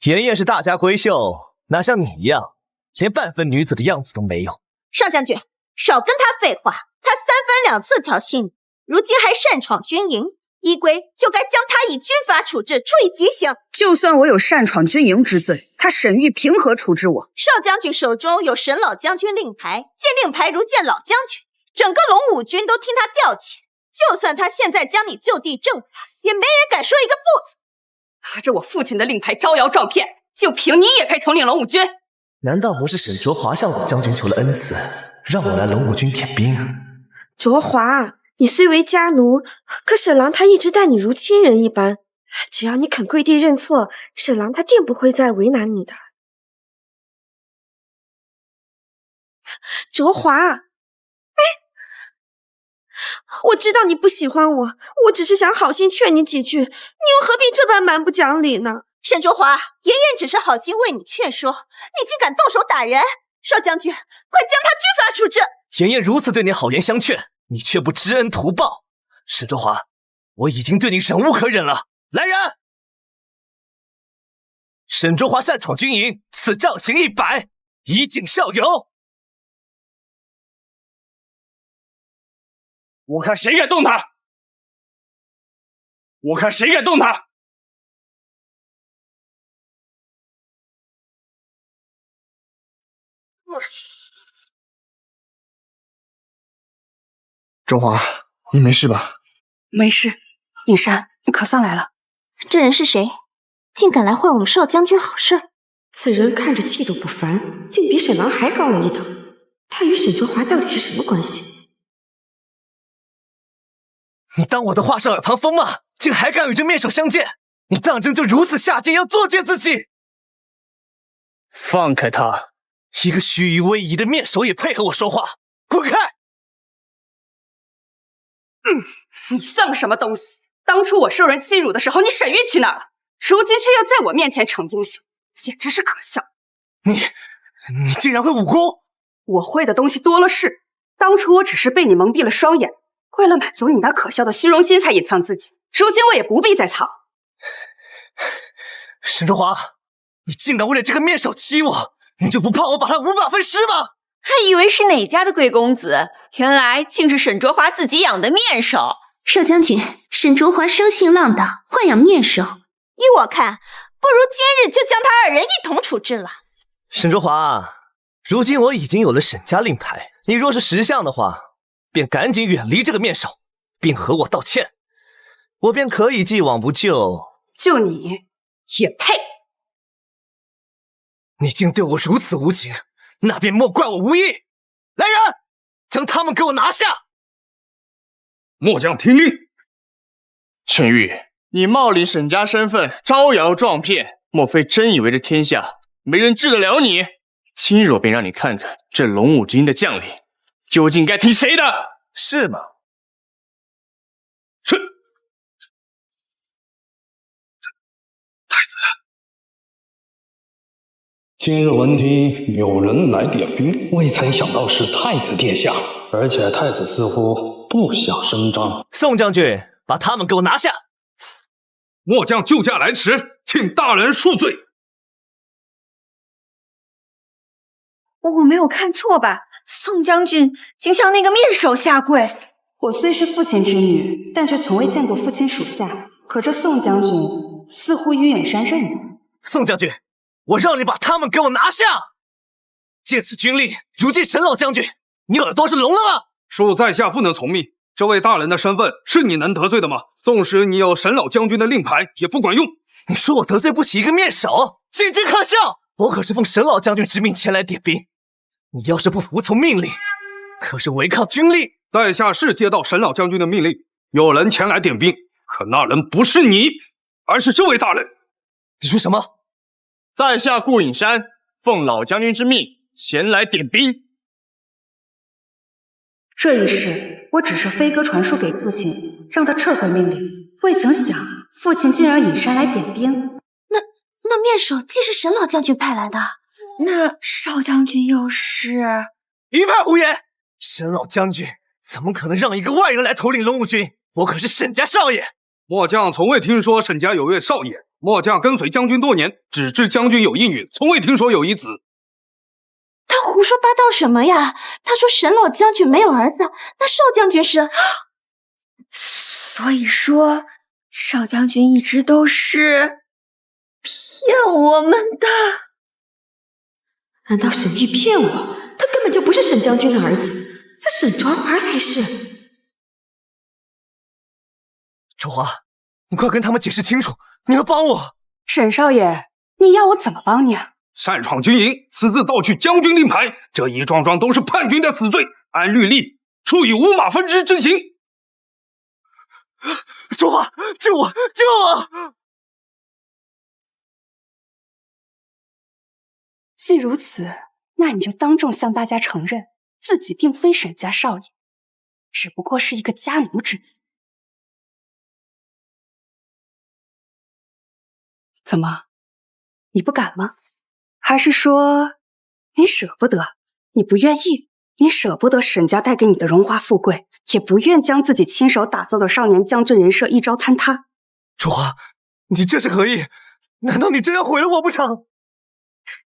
妍妍是大家闺秀，哪像你一样，连半分女子的样子都没有。少将军，少跟他废话，他三番两次挑衅你，如今还擅闯军营，依规就该将他以军法处置，处以极刑。就算我有擅闯军营之罪，他沈玉凭何处置我？少将军手中有沈老将军令牌，见令牌如见老将军，整个龙武军都听他调遣。就算他现在将你就地正法，也没人敢说一个不字。拿着我父亲的令牌招摇撞骗，就凭你也配统领龙武军？难道不是沈卓华向老将军求了恩赐，让我来龙武军点兵？卓华，你虽为家奴，可沈郎他一直待你如亲人一般，只要你肯跪地认错，沈郎他定不会再为难你的。卓华，我知道你不喜欢我，我只是想好心劝你几句，你又何必这般蛮不讲理呢？沈卓华，妍妍只是好心为你劝说，你竟敢动手打人！少将军，快将他军法处置！妍妍如此对你好言相劝，你却不知恩图报。沈卓华，我已经对你忍无可忍了。来人！沈卓华擅闯军营，此杖刑100，以儆效尤。我看谁敢动他！我看谁敢动他！周华，你没事吧？没事。尹山，你可算来了。这人是谁？竟敢来坏我们少将军好事？此人看着气度不凡，竟比沈郎还高了一等。他与沈卓华到底是什么关系？你当我的话是耳旁风吗？竟还敢与这面首相见！你当真就如此下贱，要作践自己？放开他！一个虚与委蛇的面首也配和我说话？滚开！你算个什么东西？当初我受人欺辱的时候，你沈玉去哪儿了？如今却要在我面前逞英雄，简直是可笑。你竟然会武功？我会的东西多了是。当初我只是被你蒙蔽了双眼，为了满足你那可笑的虚荣心才隐藏自己，如今我也不必再藏。沈卓华，你竟敢为了这个面首欺我，你就不怕我把他5马分尸吗？还以为是哪家的贵公子，原来竟是沈卓华自己养的面首。少将军，沈卓华生性浪荡，豢养面首，依我看，不如今日就将他2人一同处置了。沈卓华，如今我已经有了沈家令牌，你若是识相的话，便赶紧远离这个面首，并和我道歉，我便可以既往不咎。就你也配？你竟对我如此无情，那便莫怪我无义。来人，将他们给我拿下！末将听令。沈玉，你冒领沈家身份，招摇撞骗，莫非真以为这天下没人治得了你？今日我便让你看看这龙武军的将领究竟该听谁的，是吗？是。太子，今日闻听有人来点兵，未曾想到是太子殿下，而且太子似乎不想声张。宋将军，把他们给我拿下！末将救驾来迟，请大人恕罪。我没有看错吧？宋将军竟向那个面首下跪。我虽是父亲之女，但却从未见过父亲属下。可这宋将军似乎与远山认识。宋将军，我让你把他们给我拿下！借此军令，如今沈老将军，你耳朵是聋了吗？恕在下不能从命。这位大人的身份是你能得罪的吗？纵使你有沈老将军的令牌，也不管用。你说我得罪不起一个面首，简直可笑！我可是奉沈老将军之命前来点兵，你要是不服从命令，可是违抗军令。在下是接到沈老将军的命令，有人前来点兵，可那人不是你，而是这位大人。你说什么？在下顾影山奉老将军之命前来点兵。这一事我只是飞鸽传书给父亲，让他撤回命令，未曾想父亲竟然引山来点兵。那面首既是沈老将军派来的，那少将军又是？一派胡言！沈老将军怎么可能让一个外人来统领龙武军？我可是沈家少爷。末将从未听说沈家有位少爷，末将跟随将军多年，只知将军有一女，从未听说有一子。他胡说八道什么呀？他说沈老将军没有儿子，那少将军是……所以说，少将军一直都是骗我们的。难道沈玉骗我？他根本就不是沈将军的儿子，这沈传华才是。卓华，你快跟他们解释清楚，你要帮我。沈少爷，你要我怎么帮你啊？擅闯军营，私自盗取将军令牌，这一桩桩都是叛军的死罪，按律例处以5马分尸之刑。卓华，救我！救我！既如此，那你就当众向大家承认，自己并非沈家少爷，只不过是一个家奴之子。怎么，你不敢吗？还是说你舍不得？你不愿意？你舍不得沈家带给你的荣华富贵，也不愿将自己亲手打造的少年将军人设一朝坍塌？卓华，你这是何意？难道你真要毁了我不成？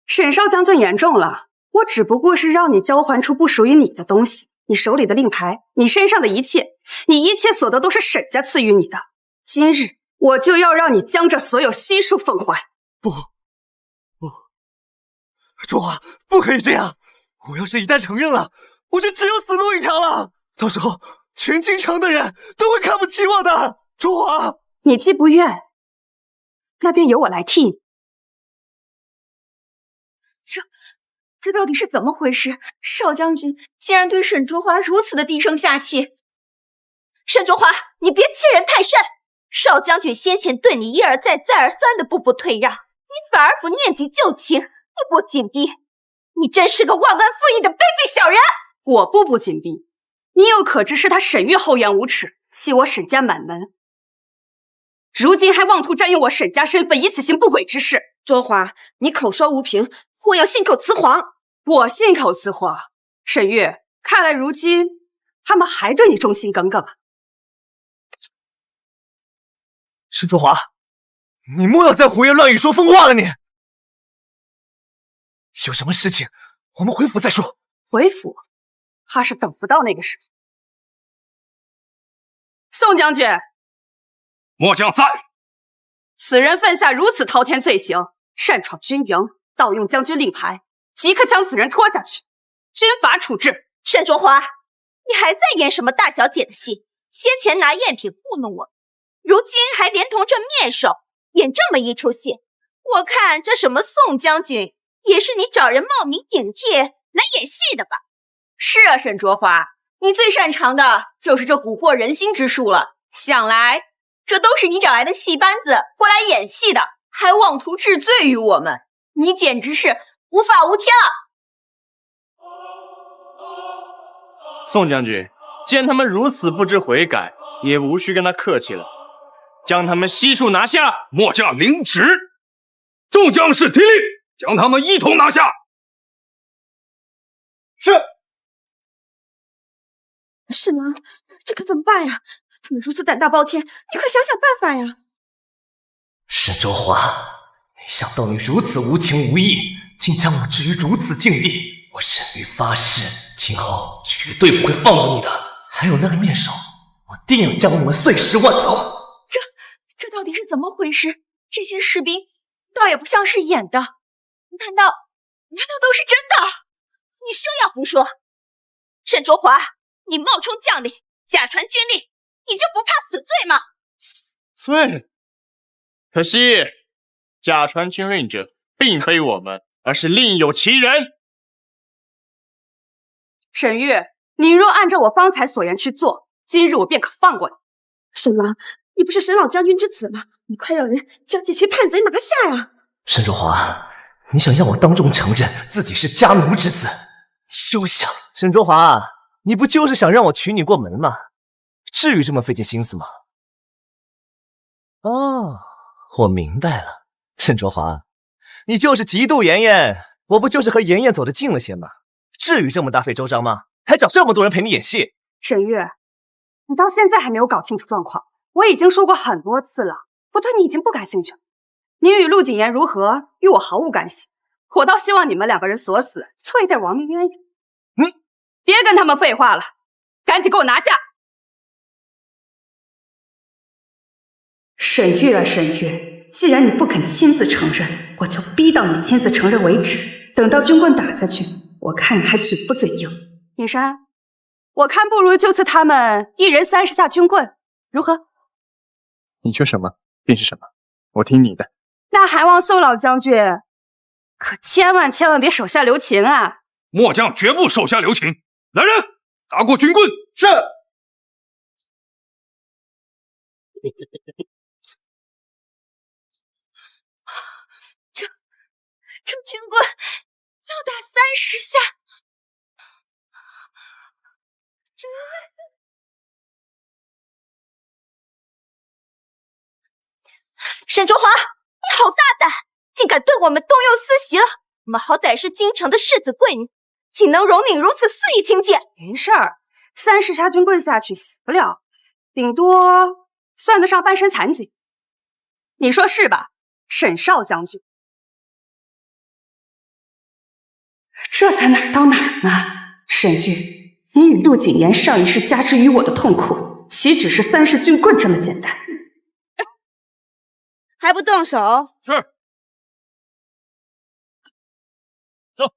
沈少将军言重了，我只不过是让你交还出不属于你的东西，你手里的令牌，你身上的一切，你一切所得都是沈家赐予你的。今日我就要让你将这所有悉数奉还。不，卓华，不可以这样！我要是一旦承认了，我就只有死路一条了。到时候全京城的人都会看不起我的。卓华，你既不愿，那便由我来替你。这到底是怎么回事？少将军竟然对沈卓华如此的低声下气。沈卓华，你别欺人太甚！少将军先前对你一而再再而三的步步退让，你反而不念及旧情，步步紧逼，你真是个忘恩负义的卑鄙小人！我步步紧逼，你又可知是他沈玉厚颜无耻，欺我沈家满门，如今还妄图占用我沈家身份，以此行不轨之事。卓华，你口说无凭，或要信口雌黄。我信口雌黄？沈玉，看来如今他们还对你忠心耿耿啊。沈卓华，你莫要再胡言乱语说疯话了你！有什么事情我们回府再说。回府？怕是等不到那个时候。宋将军，末将在。此人犯下如此滔天罪行，擅闯军营，盗用将军令牌，即刻将此人拖下去，军法处置。沈卓华，你还在演什么大小姐的戏？先前拿赝品糊弄我，如今还连同这面首演这么一出戏，我看这什么宋将军也是你找人冒名顶替来演戏的吧？是啊，沈卓华，你最擅长的就是这蛊惑人心之术了。想来这都是你找来的戏班子过来演戏的，还妄图治罪于我们，你简直是无法无天了！宋将军，既然他们如此不知悔改，也无需跟他客气了，将他们悉数拿下。末将领旨，众将士听令，将他们一同拿下。是。沈郎，这可怎么办呀？他们如此胆大包天，你快想想办法呀！沈卓华，没想到你如此无情无义，竟将我置于如此境地。我沈玉发誓，今后绝对不会放过你的。还有那个面首，我定要将我们碎尸万段。这到底是怎么回事？这些士兵倒也不像是演的，难道都是真的？你休要胡说！沈卓华，你冒充将领，假传军令，你就不怕死罪吗？罪？可惜，假传军令者并非我们，而是另有其人。沈玉，你若按照我方才所言去做，今日我便可放过你。沈郎，你不是沈老将军之子吗？你快让人将这群叛贼拿下呀！沈卓华，你想让我当众承认自己是家奴之子？你休想！沈卓华，你不就是想让我娶你过门吗？至于这么费尽心思吗？哦，我明白了，沈卓华，你就是嫉妒妍妍，我不就是和妍妍走得近了些吗？至于这么大费周章吗？还找这么多人陪你演戏？沈月，你到现在还没有搞清楚状况。我已经说过很多次了，我对你已经不感兴趣了。你与陆谨言如何，与我毫无干系。我倒希望你们两个人锁死，凑一对亡命鸳鸯。你别跟他们废话了，赶紧给我拿下！沈月啊沈月，既然你不肯亲自承认，我就逼到你亲自承认为止。等到军棍打下去，我看你还嘴不嘴硬。尹山，我看不如就赐他们一人30下军棍，如何？你说什么便是什么，我听你的。那还望宋老将军可千万别手下留情啊！末将绝不手下留情。来人，打过军棍。是。这军棍要打30下，沈卓华，你好大胆，竟敢对我们动用私刑！我们好歹是京城的世子贵女，岂能容你如此肆意轻贱？没事儿，30杀军棍下去死不了，顶多算得上半身残疾。你说是吧，沈少将军？这才哪儿到哪儿呢？沈玉，你与陆谨言上一世加之于我的痛苦，岂只是30军棍这么简单？还不动手？是。走。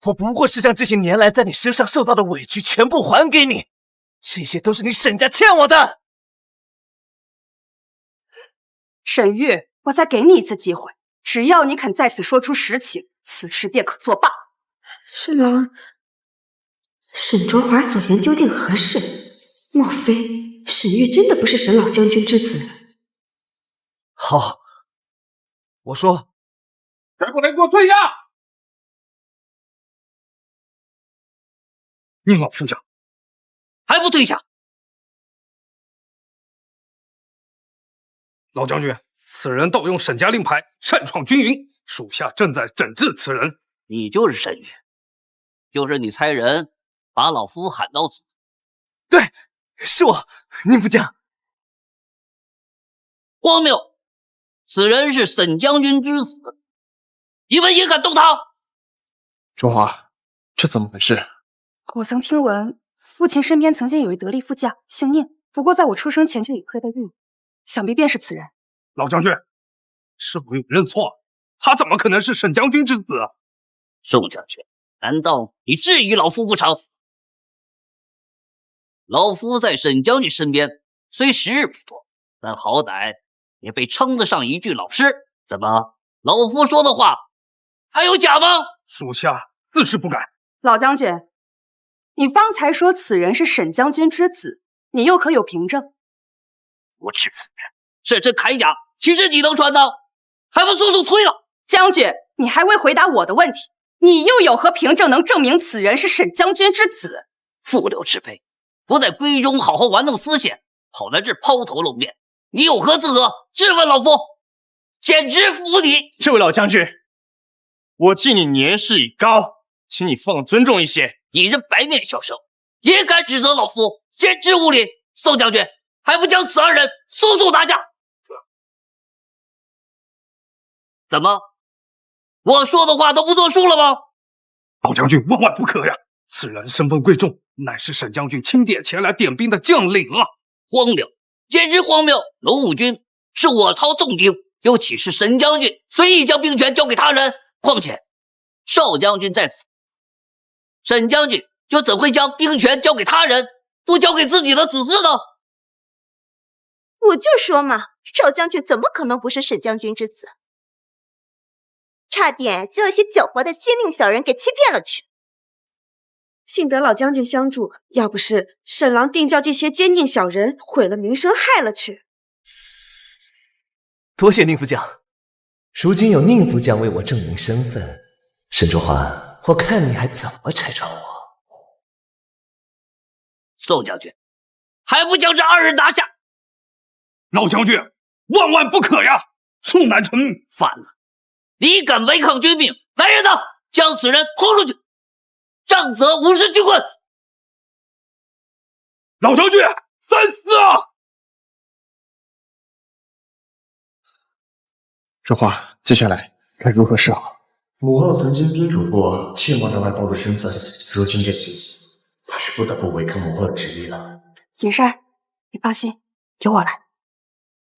我不过是将这些年来在你身上受到的委屈全部还给你，这些都是你沈家欠我的。沈玉，我再给你一次机会，只要你肯在此说出实情，此事便可作罢。沈郎，沈卓华所言究竟何事？莫非沈玉真的不是沈老将军之子？好，我说，全部人给我退下！宁老副将，还不退下？老将军，此人盗用沈家令牌，擅闯军营，属下正在整治此人。你就是沈玉，就是你差人把老夫喊到此。对，是我，宁副将。荒谬！此人是沈将军之子，你们也敢动他？卓华，这怎么回事？我曾听闻，父亲身边曾经有一得力副将，姓宁，不过在我出生前就已推了孕，想必便是此人。老将军，是否有认错？他怎么可能是沈将军之子？宋将军，难道你质疑老夫不成？老夫在沈将军身边，虽时日不多，但好歹也被称得上一句老师。怎么，老夫说的话还有假吗？属下自是不敢。老将军，你方才说此人是沈将军之子，你又可有凭证？无耻此人，这身铠甲岂是你能穿的？还不速速退了！将军，你还未回答我的问题，你又有何凭证能证明此人是沈将军之子？副流之辈，不在闺中好好玩弄丝线，跑来这儿抛头露面，你有何资格质问老夫？简直服你！这位老将军，我记你年事已高，请你放尊重一些。你这白面小生也敢指责老夫，简直无礼！宋将军，还不将此二人速速拿下！怎么，我说的话都不作数了吗？老将军万万不可呀！此人身份贵重，乃是沈将军钦点前来点兵的将领啊！荒谬，简直荒谬！龙武军是我操纵兵，又岂是沈将军随意将兵权交给他人？况且邵将军在此，沈将军又怎会将兵权交给他人，不交给自己的子嗣呢？我就说嘛，邵将军怎么可能不是沈将军之子？差点就有些狡猾的奸佞小人给欺骗了去。幸得老将军相助，要不是沈郎定叫这些奸佞小人毁了名声，害了去。多谢宁府将，如今有宁府将为我证明身份，沈卓华，我看你还怎么拆穿我？宋将军，还不将这二人拿下！老将军，万万不可呀！恕南臣反了！你敢违抗军命，来人呐，将此人拖出去，杖责50军棍！老将军，三思啊！这话接下来该如何是好？母后曾经叮嘱过，切莫在外暴露身份，如今这情，怕是不得不违抗母后的旨意了。尹山，你放心，由我来。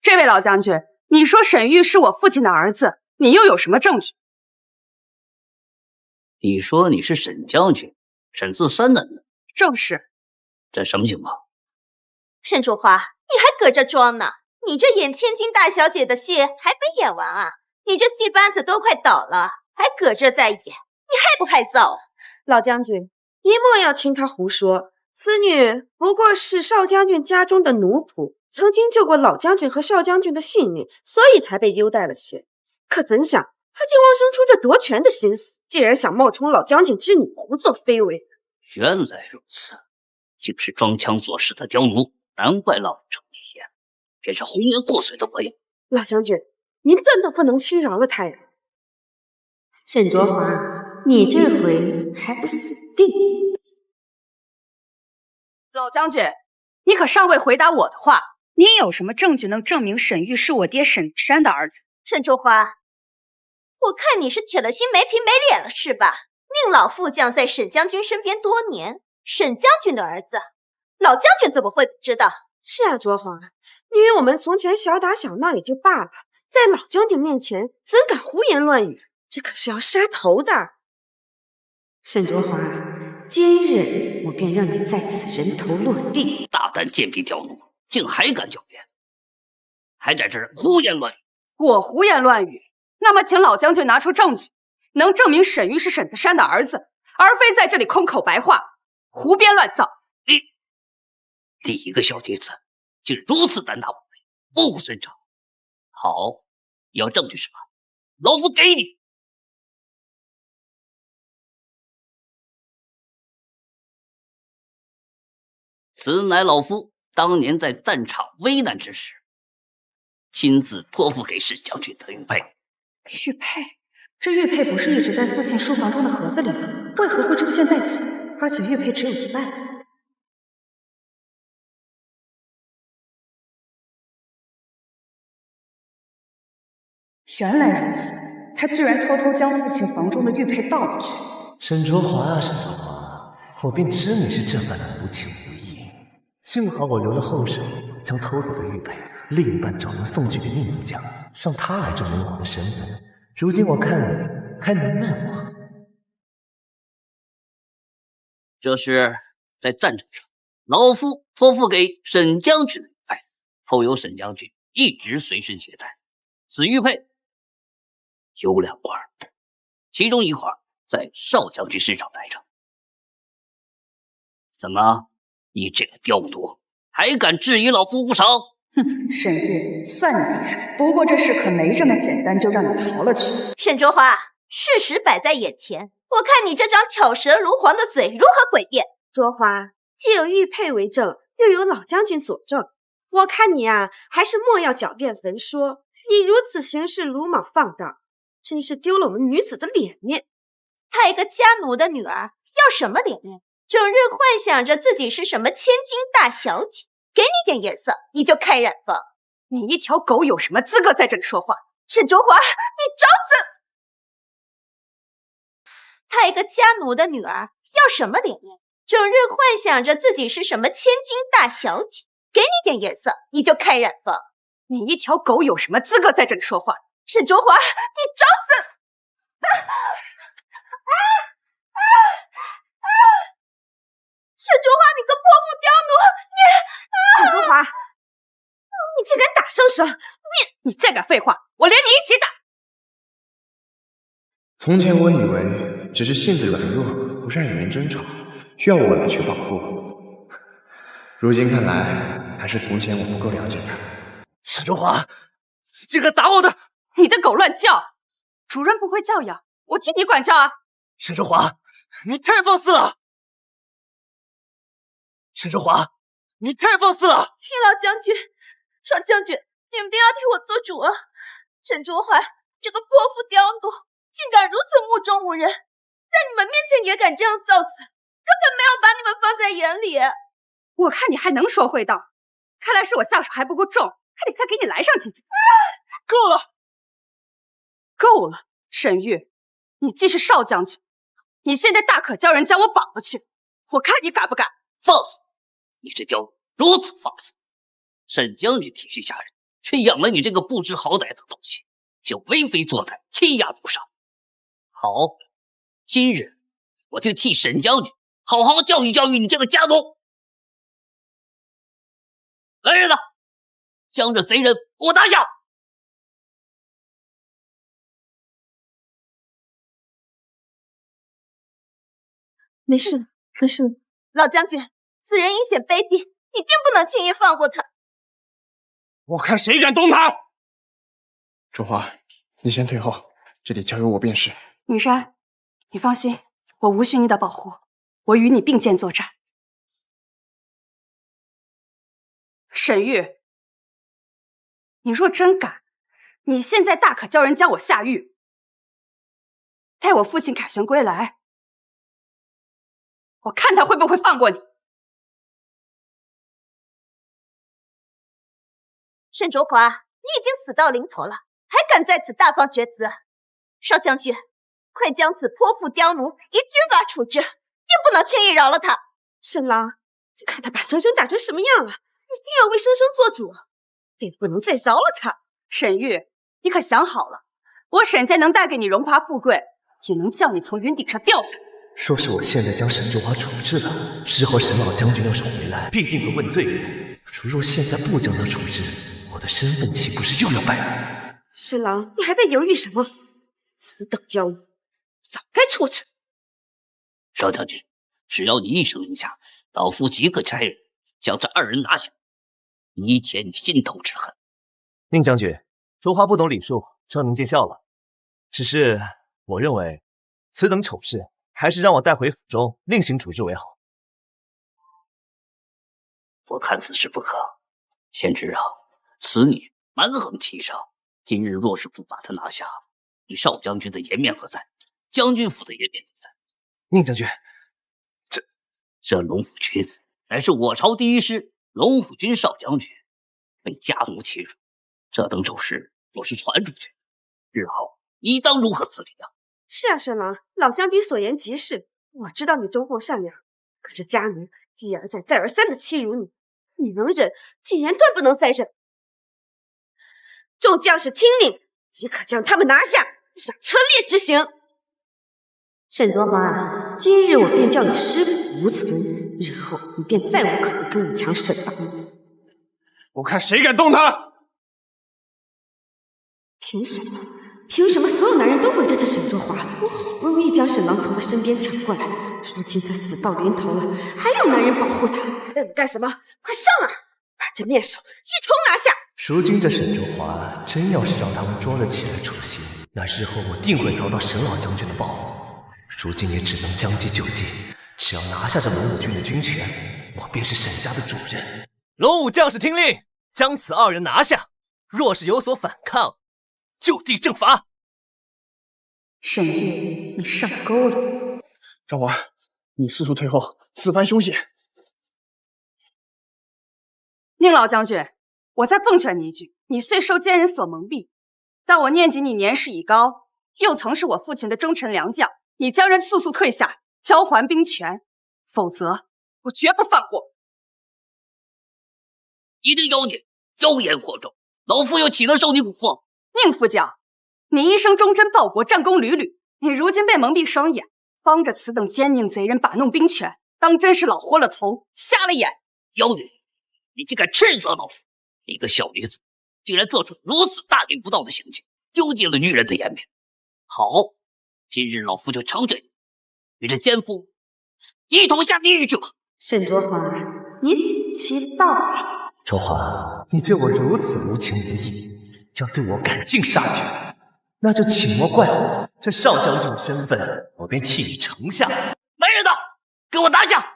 这位老将军，你说沈玉是我父亲的儿子，你又有什么证据？你说你是沈将军，沈自山的人？正是。这什么情况？沈卓华，你还搁这装呢？你这演千金大小姐的戏还没演完啊？你这戏班子都快倒了，还搁这在演，你害不害臊啊？老将军，一莫要听他胡说。此女不过是邵将军家中的奴仆，曾经救过老将军和邵将军的性命，所以才被优待了些。可怎想，他竟妄生出这夺权的心思，竟然想冒充老将军之女，胡作非为。原来如此，竟是装腔作势的刁奴，难怪老成一言，便是红颜祸水的模样。老将军，您断道不能轻饶了他呀！沈卓华，你这回还不死定！老将军，你可尚未回答我的话。你有什么证据能证明沈玉是我爹沈山的儿子？沈卓华，我看你是铁了心没皮没脸了是吧？宁老副将在沈将军身边多年，沈将军的儿子，老将军怎么会不知道？是啊，卓华，因为我们从前小打小闹也就罢了，在老将军面前怎敢胡言乱语？这可是要杀头的。沈卓华，今日我便让你在此人头落地！大胆贱婢刁奴，竟还敢狡辩，还在这儿胡言乱语！我胡言乱语？那么请老将军拿出证据，能证明沈玉是沈子山的儿子，而非在这里空口白话，胡编乱造。你一个小女子，竟如此胆大妄为，不顾尊长。好，要证据是吧？老夫给你。此乃老夫当年在战场危难之时，亲自托付给沈将军的玉佩。玉佩？这玉佩不是一直在父亲书房中的盒子里吗？为何会出现在此？而且玉佩只有一半。原来如此，他居然偷偷将父亲房中的玉佩盗了去。沈卓华啊，沈卓华，我便知你是这般的无情无义。幸好我留了后手，将偷走的玉佩另一半找人送去给宁府将，让他来证明我的身份。如今我看你还能奈我何？这是在战场上老夫托付给沈将军的玉佩，后由沈将军一直随身携带。此玉佩有2块，其中1块在少将军身上待着。怎么，你这个刁奴还敢质疑老夫不成？哼，沈玉，算你厉害。不过这事可没这么简单就让你逃了去。沈卓华，事实摆在眼前，我看你这张巧舌如簧的嘴如何诡辩？卓华，既有玉佩为证，又有老将军佐证，我看你啊，还是莫要狡辩焚说。你如此行事鲁莽放荡，真是丢了我们女子的脸面。她一个家奴的女儿，要什么脸面？整日幻想着自己是什么千金大小姐，给你点颜色你就开染坊。你一条狗有什么资格在这里说话？沈卓华，你找死！她一个家奴的女儿，要什么脸面？整日幻想着自己是什么千金大小姐，给你点颜色你就开染坊。你一条狗有什么资格在这里说话？沈卓华，你找死！沈卓华，你个泼妇刁奴！沈卓华，你竟敢打伤手！你再敢废话，我连你一起打！从前我以为只是性子软弱，不善与人争吵，需要我来去保护。如今看来，还是从前我不够了解他。沈卓华，你竟敢打我的！你的狗乱叫！主人不会教养，我替你管教啊！沈卓华，你太放肆了！沈卓华，你太放肆了！老将军、少将军，你们都要替我做主啊！沈卓华这个泼妇刁奴，竟敢如此目中无人，在你们面前也敢这样造次，根本没有把你们放在眼里。我看你还能说会道，看来是我下手还不够重，还得再给你来上几击。够了，够了！沈玉，你既是少将军，你现在大可叫人将我绑了去，我看你敢不敢？放肆！你这刁奴如此放肆，沈将军体恤下人，却养了你这个不知好歹的东西，就为非作歹，欺压不上。好，今日我就替沈将军好好教育教育你这个家奴。来人呐，将这贼人给我拿下！没事，没事。老将军，此人阴险卑鄙，你定不能轻易放过他。我看谁敢动他！卓华，你先退后，这里交由我便是。女山，你放心，我无需你的保护，我与你并肩作战。沈玉，你若真敢，你现在大可叫人将我下狱。待我父亲凯旋归来，我看他会不会放过你。沈卓华，你已经死到临头了，还敢在此大放厥词？少将军，快将此泼妇刁奴以军法处置，定不能轻易饶了他。沈郎，就看他把生生打成什么样了！你一定要为生生做主，定不能再饶了他。沈玉，你可想好了，我沈家能带给你荣华富贵，也能叫你从云顶上掉下来。若是我现在将沈卓华处置了，之后沈老将军要是回来，必定会问罪人。若现在不将他处置，我的身份岂不是又要败露？沈郎，你还在犹豫什么？此等妖奴，早该处置。少将军，只要你一声令下，老夫即刻差人将这2人拿下，以解你心头之恨。宁将军，卓华不懂礼数，让您见笑了。只是我认为，此等丑事，还是让我带回府中另行处置为好。我看此事不可。先知啊，此女蛮横欺上，今日若是不把她拿下，你少将军的颜面何在？将军府的颜面何在？宁将军，这龙虎军乃是我朝第一师龙虎军少将军，被家奴欺辱，这等丑事若是传出去，日后你当如何自理啊？是啊，沈郎，老将军所言极是。我知道你忠厚善良，可这家奴一而再、再而三的欺辱你，你能忍，既然断不能再忍。众将士听令，即可将他们拿下，上车列执行。沈卓华，今日我便叫你尸骨无存，日后你便再无可能跟我抢沈郎。我看谁敢动他！凭什么？凭什么所有男人都围着这沈卓华？我好不容易将沈郎从他身边抢过来，如今他死到临头了，还有男人保护他，还等干什么？快上啊！把这面首一同拿下！如今这沈卓华真要是让他们捉了起来处刑，那日后我定会遭到沈老将军的报复。如今也只能将计就计，只要拿下这龙武军的军权，我便是沈家的主人。龙武将士听令，将此2人拿下，若是有所反抗，就地正法。沈月，你上钩了！赵华，你速速退后，此番凶险。宁老将军，我再奉劝你一句，你虽受奸人所蒙蔽，但我念及你年事已高，又曾是我父亲的忠臣良将，你将人速速退下，交还兵权，否则我绝不放过。你这妖孽，妖言惑众，老夫又岂能受你蛊惑？宁副将，你一生忠贞报国，战功屡屡，你如今被蒙蔽双眼，帮着此等奸佞贼人把弄兵权，当真是老活了头，瞎了眼。妖女，你竟敢斥责老夫！一个小女子，竟然做出如此大逆不道的行径，丢尽了女人的颜面。好，今日老夫就成全你，与这奸夫一同下地狱去吧！沈卓华，你死期到了。卓华，你对我如此无情无义，要对我赶尽杀绝，那就请莫怪我这少将军身份，我便替你承下。来人呐，给我拿下！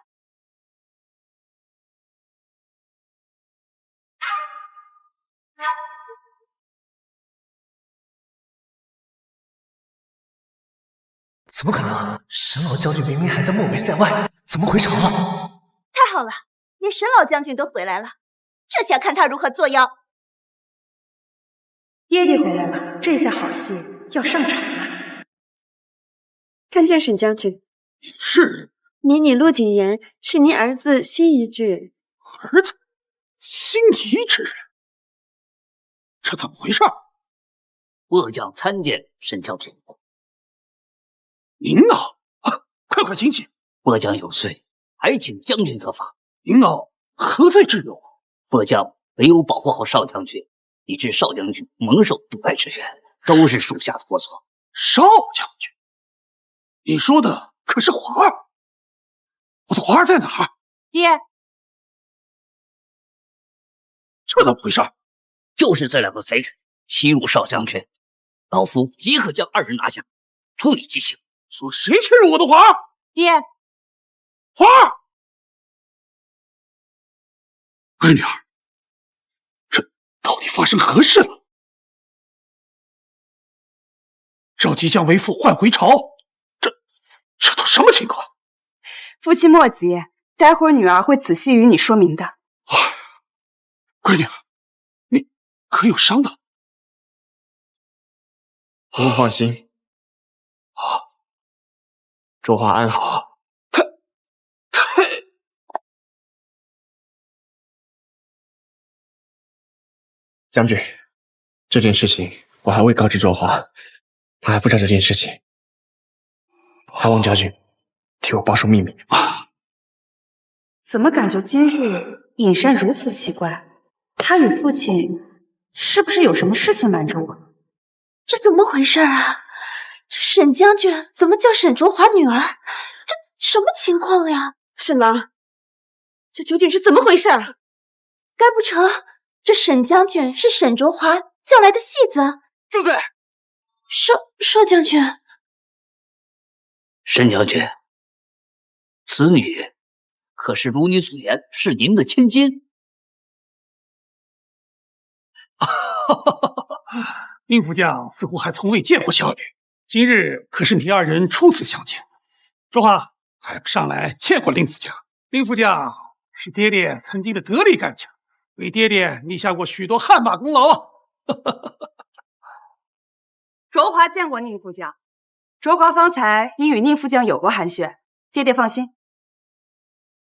怎么可能？沈老将军明明还在漠北塞外，怎么回朝了？太好了，连沈老将军都回来了，这下看他如何作妖。爹爹回来了，这下好戏要上场了。参见沈将军。是。民女陆景言是您儿子心仪之人。儿子？心仪之人？这怎么回事？末将参见沈将军。您呢？快快请起。末将有罪，还请将军责罚。您呢？何罪之有？末将没有保护好少将军，以致少将军蒙受不败之冤，都是属下的过错。少将军，你说的可是华儿？我的华儿在哪儿？爹，这怎么回事？就是这两个贼人欺辱少将军，老夫即刻将2人拿下，处以极刑。说谁欺辱我的华儿？爹，华儿，闺女儿，这到底发生何事了？赵即将为父换回朝，这都什么情况？夫妻莫急，待会儿女儿会仔细与你说明的。闺女儿，你可有伤的？不用放心。周华安好。将军，这件事情我还未告知周华，他还不知道这件事情。还望将军替我保守秘密。怎么感觉今日尹山如此奇怪？他与父亲是不是有什么事情瞒着我？这怎么回事啊？沈将军怎么叫沈卓华女儿？这什么情况呀？沈郎，这究竟是怎么回事？该不成这沈将军是沈卓华叫来的戏子？住嘴！少将军，沈将军，此女可是如你所言是您的千金？宁副将似乎还从未见过小女，今日可是你2人初次相见。卓华，还不上来见过宁副将？宁副将是爹爹曾经的得力干将，为爹爹立下过许多汗马功劳啊！卓华见过宁副将，卓华方才已与宁副将有过寒暄，爹爹放心。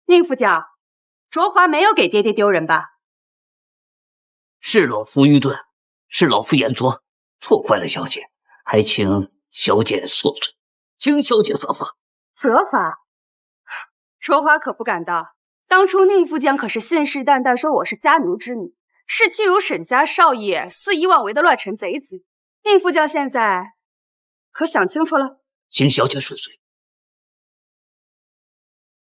宁副将，卓华没有给爹爹丢人吧？是老夫愚钝，是老夫眼拙，错怪了小姐，还请小姐恕罪，请小姐责罚。责罚？卓华可不敢当。当初宁副将可是信誓旦旦说我是家奴之女，是欺辱沈家少爷肆意妄为的乱臣贼子。宁副将现在可想清楚了？请小姐恕罪。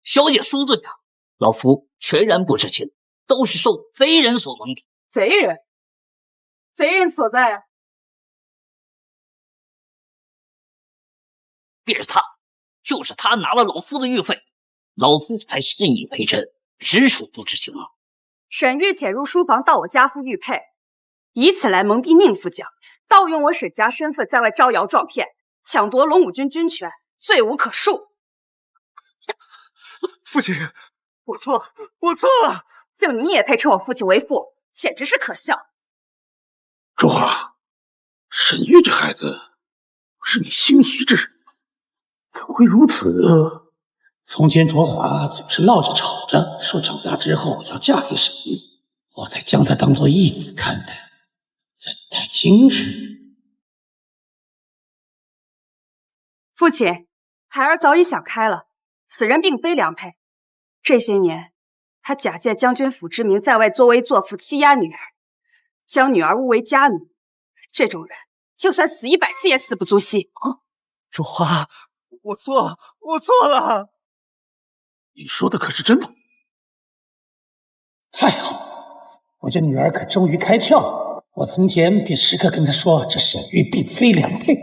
小姐恕罪啊！老夫全然不知情，都是受贼人所蒙蔽。贼人？贼人所在啊？便是他，就是他拿了老夫的狱费，老夫才信以为真，实属不知情啊！沈玉潜入书房盗我家父玉佩，以此来蒙蔽宁副将，盗用我沈家身份在外招摇撞骗，抢夺龙武军军权，罪无可恕。父亲，我错了，我错了！就你也配称我父亲为父，简直是可笑！卓华，沈玉这孩子是你心仪之人，怎会如此？从前卓华总是闹着吵着说长大之后要嫁给沈玉，我才将他当作义子看待，怎奈今日……父亲，孩儿早已想开了，此人并非良配。这些年，他假借将军府之名，在外作威作福，欺压女儿，将女儿误为家奴。这种人，就算死100次也死不足惜。卓华，我错了，我错了。你说的可是真的？太好，我这女儿可终于开窍。我从前便时刻跟她说，这沈玉并非良配，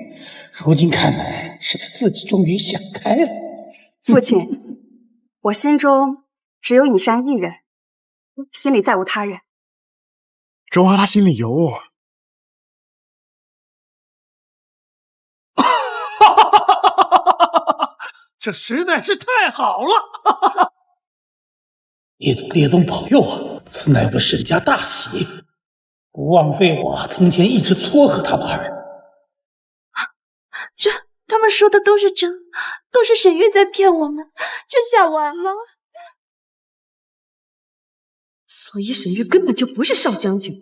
如今看来是她自己终于想开了。父亲，我心中只有尹山一人，心里再无他人。卓华他心里有我。这实在是太好了！列宗保佑啊！此乃我沈家大喜，不枉费我从前一直撮合他们二。他们说的都是真，都是沈玉在骗我们，这下完了。所以沈玉根本就不是少将军，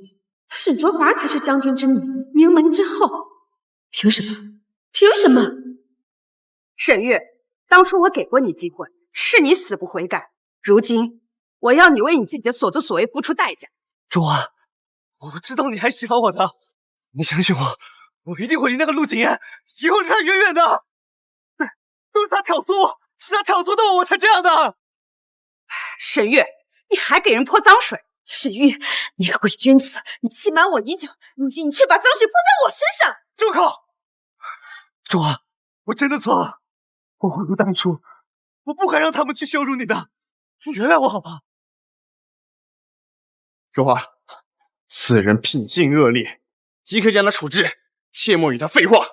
他沈卓华才是将军之女，名门之后。凭什么？凭什么？沈玉，当初我给过你机会，是你死不悔改。如今，我要你为你自己的所作所为付出代价。卓华，我知道你还喜欢我的，你相信我，我一定会离那个陆景言以后离他远远的。对，都是他挑唆我，是他挑唆的我才这样的。沈玉，你还给人泼脏水！沈玉，你个伪君子，你欺瞒我已久，如今你却把脏水泼在我身上！住口！卓华，我真的错了，我悔如当初，我不该让他们去羞辱你的，原谅我好吗？卓华，此人品性恶劣，即刻将他处置，切莫与他废话。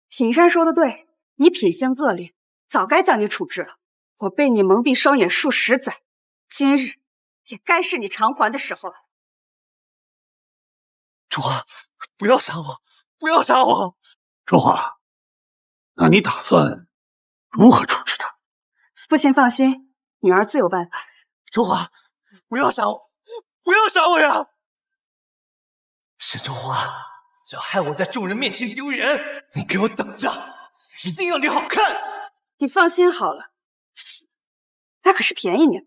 平山说的对，你品性恶劣，早该将你处置了。我被你蒙蔽双眼数10载，今日也该是你偿还的时候了。卓华，不要杀我，不要杀我！卓华，那你打算如何处置他？父亲放心，女儿自有办法。卓华，不要杀我，不要杀我呀！沈卓华，要害我在众人面前丢人，你给我等着，一定要你好看！你放心好了，死那可是便宜你了。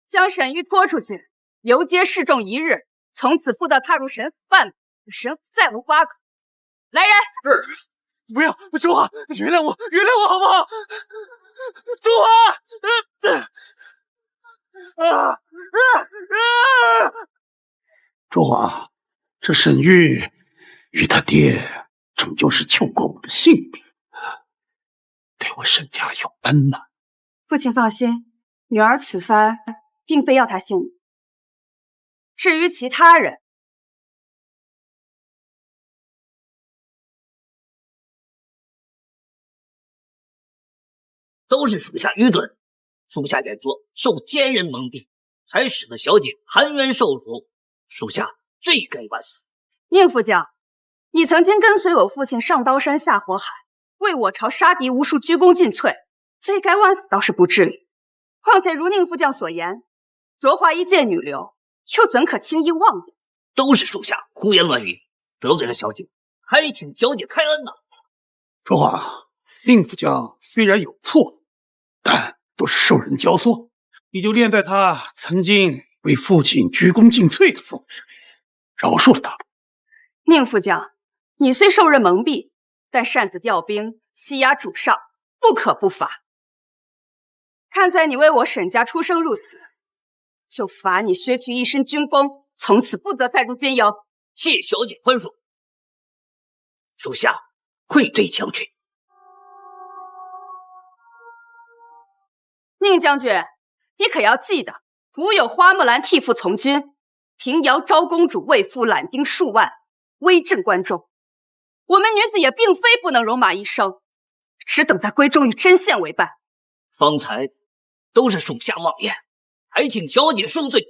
将沈玉拖出去，游街示众1日，从此妇道踏入沈府范围，与沈府再无瓜葛。来人！不要，卓华，原谅我，原谅我好不好？卓华，卓华，这沈玉与他爹终究是救过我的性命，对我沈家有恩呐。父亲放心，女儿此番并非要他性命。至于其他人，都是属下愚钝，属下原作受奸人蒙蔽，才使得小姐含冤受辱，属下罪该万死。宁副将，你曾经跟随我父亲上刀山下火海，为我朝杀敌无数，鞠躬尽瘁，罪该万死倒是不至于。况且如宁副将所言，卓华一介女流，又怎可轻易妄言？都是属下胡言乱语，得罪了小姐，还请小姐开恩呐！卓华，令副将虽然有错，但都是受人教唆，你就念在他曾经为父亲鞠躬尽瘁的份上，饶恕了他。宁副将，你虽受人蒙蔽，但擅自调兵欺压主上，不可不罚。看在你为我沈家出生入死，就罚你削去一身军功，从此不得再入军营。谢小姐宽恕，属下愧罪将军。宁将军，你可要记得，古有花木兰替父从军，平遥昭公主为父揽兵数万，威震关中。我们女子也并非不能戎马一生，只等在闺中与针线为伴。方才都是属下妄言，还请小姐恕罪。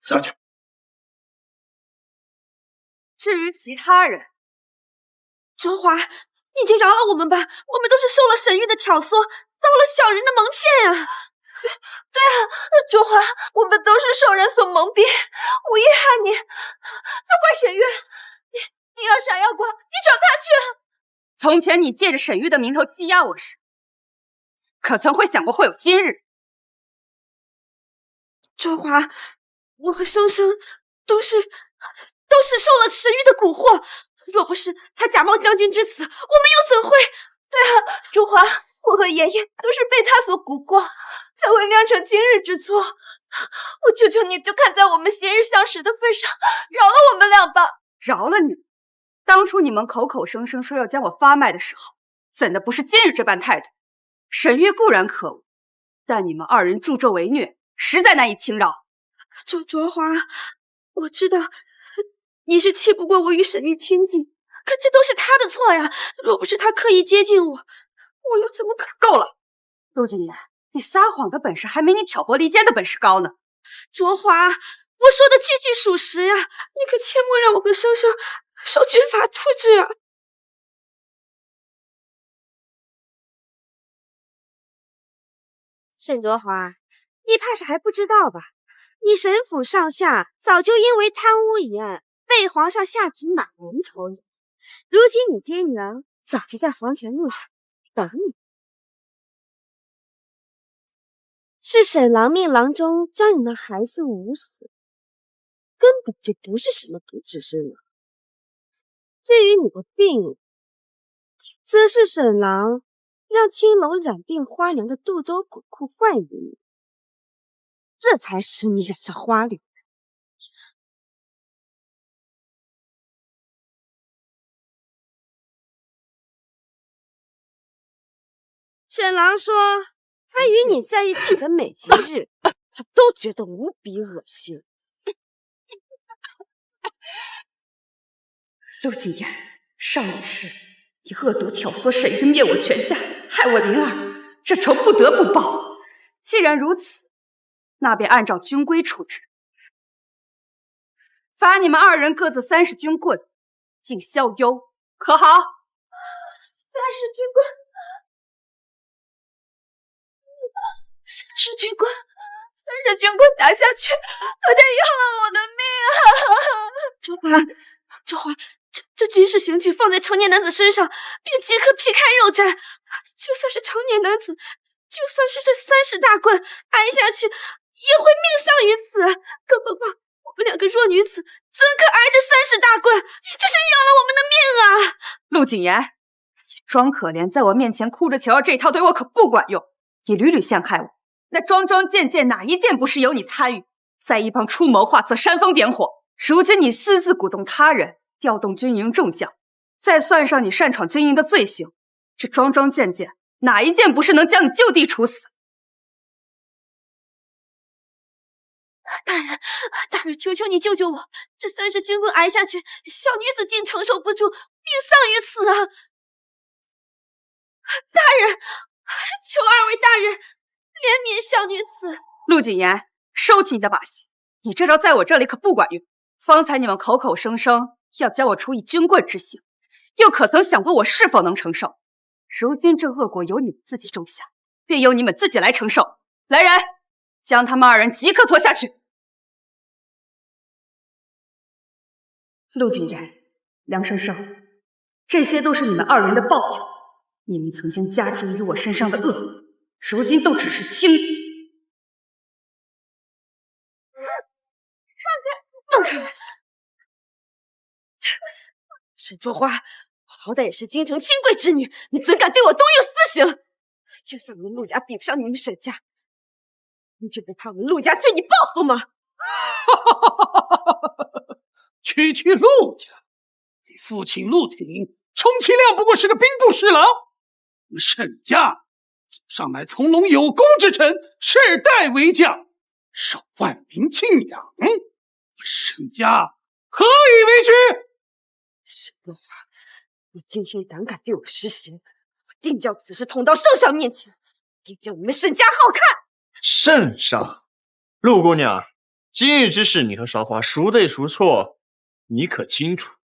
下去。至于其他人，卓华，你就饶了我们吧，我们都是受了沈玉的挑唆，遭了小人的蒙骗啊！对啊，卓华，我们都是受人所蒙蔽，无意害你，都怪沈玉。你要闪耀光，你找他去。从前你借着沈玉的名头欺压我时，可曾会想过会有今日？卓华，我和生生都是受了沈玉的蛊惑，若不是他假冒将军之词，我们又怎会？对啊，卓华，我和爷爷都是被他所蛊惑，才会酿成今日之错。我求求你，就看在我们昔日相识的份上，饶了我们俩吧。饶了你？当初你们口口声声说要将我发卖的时候，怎的不是今日这般态度？沈玉固然可恶，但你们二人助纣为虐，实在难以轻饶。卓华，我知道你是气不过我与沈玉亲近，可这都是他的错呀！若不是他刻意接近我，我又怎么可……够了，陆景言，你撒谎的本事还没你挑拨离间的本事高呢。卓华，我说的句句属实呀，你可切莫让我和生生受军法处置啊！沈卓华，你怕是还不知道吧？你沈府上下早就因为贪污一案被皇上下旨满人仇人，如今你爹娘早就在黄泉路上等你。是沈郎命郎中将你那孩子捂死，根本就不是什么不治之人。至于你的病，则是沈郎让青楼染病花娘的肚兜骨库换于你，这才使你染上花柳。沈郎说，他与你在一起的每一日，他都觉得无比恶心。陆景言，上一世你恶毒挑唆沈玉灭我全家，害我灵儿，这仇不得不报。既然如此，那便按照军规处置，罚你们二人各自30军棍，尽宵忧，可好？30军棍，30军棍，30军棍打下去，他得要了我的命啊！卓华，这军事刑具放在成年男子身上，便即刻皮开肉绽。就算是成年男子，就算是这30大棍挨下去，也会命丧于此。更何况我们两个弱女子，怎可挨这30大棍？这是要了我们的命啊！陆景言，你装可怜，在我面前哭着求饶，这套对我可不管用。你屡屡陷害我，那桩桩件件哪一件不是有你参与，在一旁出谋划策，煽风点火？如今你私自鼓动他人调动军营众将，再算上你擅闯军营的罪行，这桩桩件件哪一件不是能将你就地处死？大人，求求你救救我！这30军棍挨下去，小女子定承受不住，命丧于此啊！大人，求2位大人怜悯小女子。陆景言，收起你的把戏，你这招在我这里可不管用。方才你们口口声声要将我处以军棍之刑，又可曾想过我是否能承受？如今这恶果由你们自己种下，便由你们自己来承受。来人，将他们2人即刻拖下去。陆景言，梁生生，这些都是你们二人的报应。你们曾经加诸于我身上的恶，如今都只是轻。放开！沈卓华，我好歹也是京城亲贵之女，你怎敢对我动用私刑？就算我们陆家比不上你们沈家，你就不怕我们陆家对你报复吗？区陆家，你父亲陆挺，充其量不过是个兵部侍郎。沈家上来从龙有功之臣，世代为将，受万民敬仰。沈家何以为居？沈多华，你今天胆敢对我施行，我定叫此事捅到圣上面前，定叫你们沈家好看。圣上，陆姑娘，今日之事你和韶华孰对孰错，你可清楚？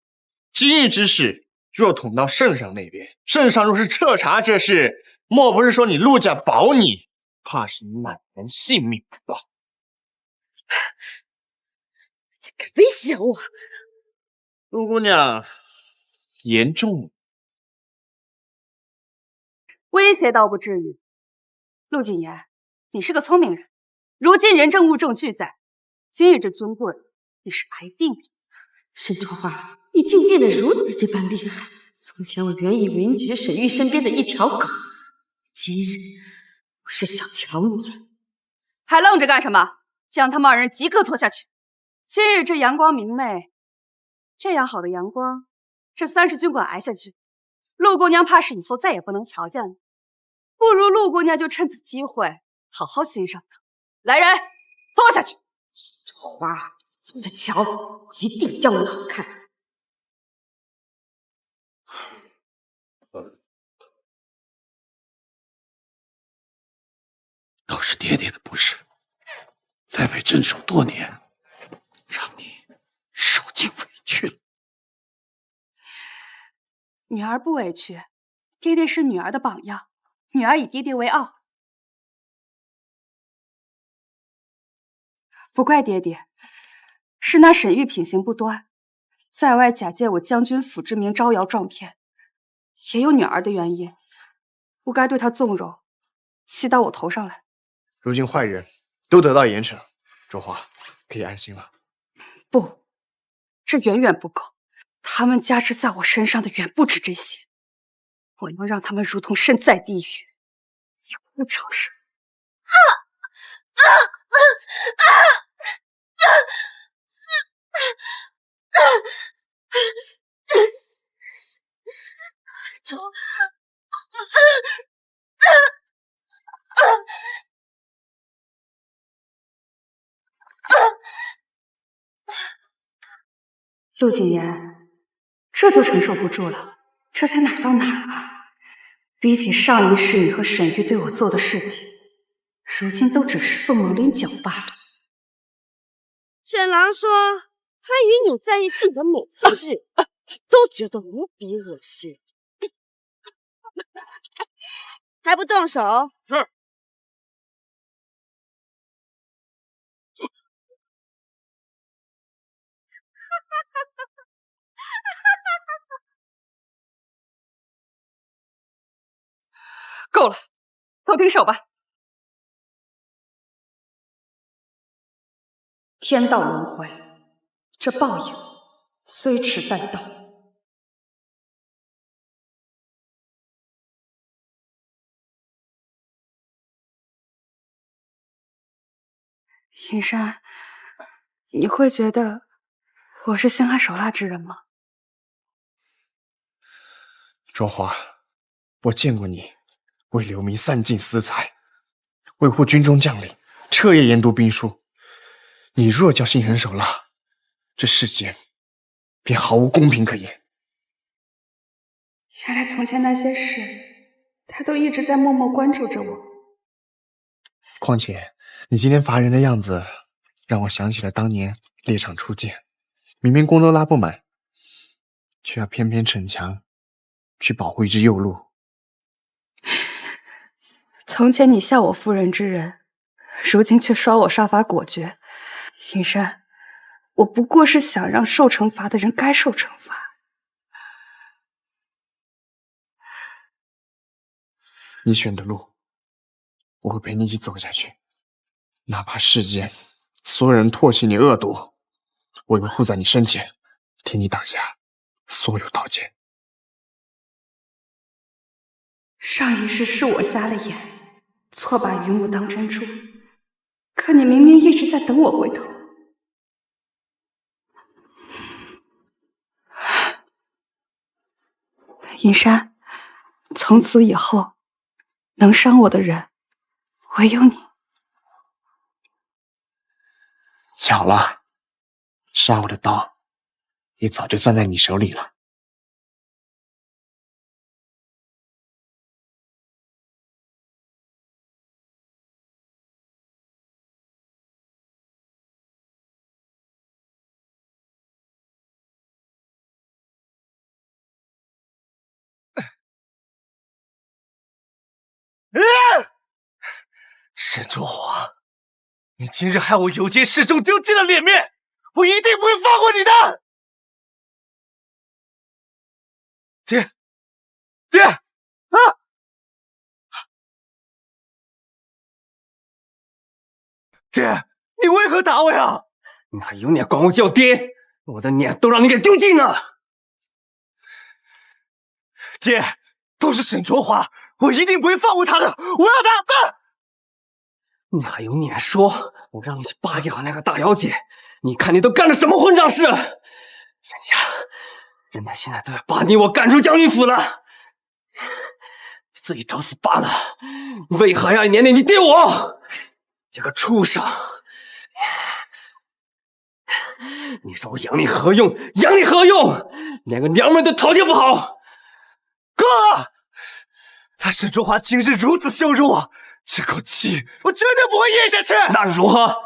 今日之事若捅到圣上那边，圣上若是彻查这事，莫不是说你陆家保你，怕是你满人性命不保。竟敢威胁我！陆姑娘，严重了。威胁倒不至于。陆谨言，你是个聪明人，如今人证物证俱在，今日这尊棍你是挨定的。沈卓华，你竟变得如此这般厉害！从前我原以为你只是沈玉身边的一条狗，今日我是想瞧你了。还愣着干什么？将他们二人即刻拖下去！今日这阳光明媚，这样好的阳光，这30军管挨下去，陆姑娘怕是以后再也不能瞧见了。不如陆姑娘就趁此机会好好欣赏他。来人，拖下去！沈卓华，走着瞧，我一定叫你好看。都是爹爹的不是，在外镇守多年，让你受尽委屈了。女儿不委屈，爹爹是女儿的榜样，女儿以爹爹为傲。不怪爹爹，是那沈玉品行不端，在外假借我将军府之名招摇撞骗，也有女儿的原因，不该对她纵容，气到我头上来。如今坏人都得到严惩，卓华可以安心了。不，这远远不够，他们加之在我身上的远不止这些。我要让他们如同身在地狱，永不超生。陆谨言，这就承受不住了，这才哪到哪啊！比起上一世你和沈玉对我做的事情，如今都只是凤毛麟角罢了。沈郎说，他与你在一起的每一日，他都觉得无比恶心。还不动手？是。够了，都停手吧。天道轮回，这报应虽迟但到。云山，你会觉得我是心狠手辣之人吗？卓华，我见过你为流民散尽私财，维护军中将领，彻夜研读兵书。你若叫心狠手辣，这世间便毫无公平可言。原来从前那些事，他都一直在默默关注着我。况且你今天乏人的样子，让我想起了当年猎场初见，明明宫都拉不满，却要偏偏逞强去保护一只幼鹿。从前你笑我妇人之仁，如今却说我杀伐果决。云山，我不过是想让受惩罚的人该受惩罚。你选的路，我会陪你一起走下去，哪怕世间所有人唾弃你恶毒，我也会护在你身前，替你挡下所有刀剑。上一世是我瞎了眼，错把榆木当珍珠，可你明明一直在等我回头。银山，从此以后，能伤我的人，唯有你。巧了，杀我的刀，也早就攥在你手里了。沈卓华，你今日害我有奸示众，丢尽了脸面，我一定不会放过你的！爹，啊！爹，你为何打我呀？你还有脸管我叫爹？我的脸都让你给丢尽了！爹，都是沈卓华，我一定不会放过他的，我要他！你还有脸说我让你去巴结好那个大小姐？你看你都干了什么混账事？人家现在都要把你我赶出将军府了，你自己找死罢了！为何要连累你爹我？这个畜生！你说我养你何用？养你何用？连个娘们都讨接不好！够了！他沈卓华今日如此羞辱我，这口气我绝对不会咽下去。那又如何？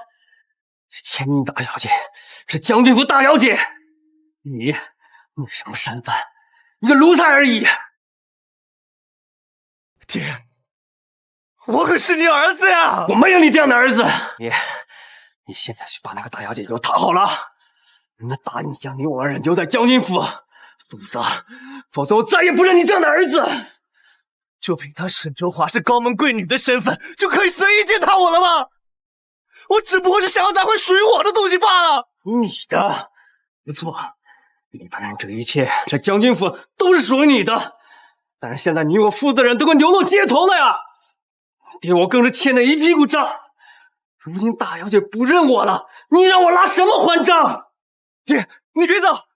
是千金大小姐，是将军府大小姐，你什么身份？你个奴才而已。爹，我可是你儿子呀！我没有你这样的儿子。你现在去把那个大小姐给我讨好了，人家答应将你我二人留在将军府，否则我再也不认你这样的儿子。就凭他沈卓华是高门贵女的身份，就可以随意践踏我了吗？我只不过是想要拿回属于我的东西罢了。你的？不错，你反正这一切，这将军府都是属于你的。但是现在你我父子人都快流落街头了呀！爹我更是欠了一屁股债。如今大小姐不认我了，你让我拿什么还账？爹，你别走！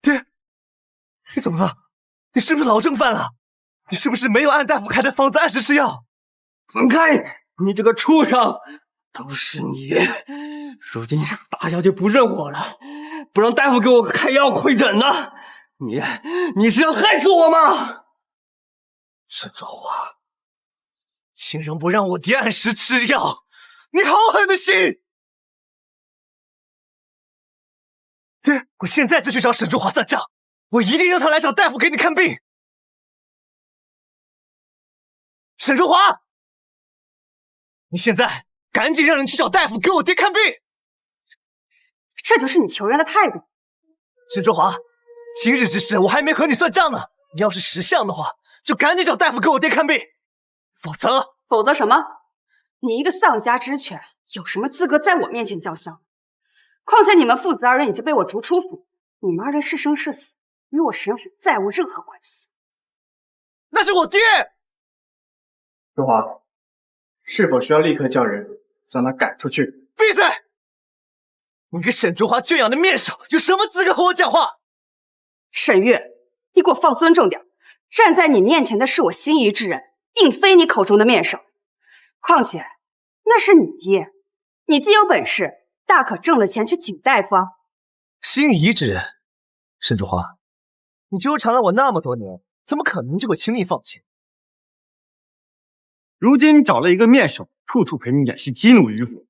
爹，你怎么了？你是不是老症犯了？你是不是没有按大夫开的方子按时吃药？滚开！你这个畜生！都是你！如今大小姐不认我了，不让大夫给我开药会诊呢，你是要害死我吗？沈卓华，竟然不让我爹按时吃药，你好狠的心！爹，我现在就去找沈卓华算账，我一定让他来找大夫给你看病。沈卓华，你现在赶紧让人去找大夫给我爹看病。这就是你求人的态度。沈卓华，今日之事我还没和你算账呢，你要是识相的话，就赶紧找大夫给我爹看病，否则什么？你一个丧家之犬，有什么资格在我面前叫嚣？况且你们父子二人已经被我逐出府，你们二人是生是死，与我沈府再无任何关系。那是我爹。卓华，是否需要立刻叫人将他赶出去？闭嘴！你个沈卓华圈养的面首，有什么资格和我讲话？沈月，你给我放尊重点，站在你面前的是我心仪之人，并非你口中的面首。况且那是你爹，你既有本事，大可挣了钱去请大夫啊。心仪之人，沈卓华，你纠缠了我那么多年，怎么可能就会轻易放弃？如今找了一个面首，处处陪你演戏，激怒于府，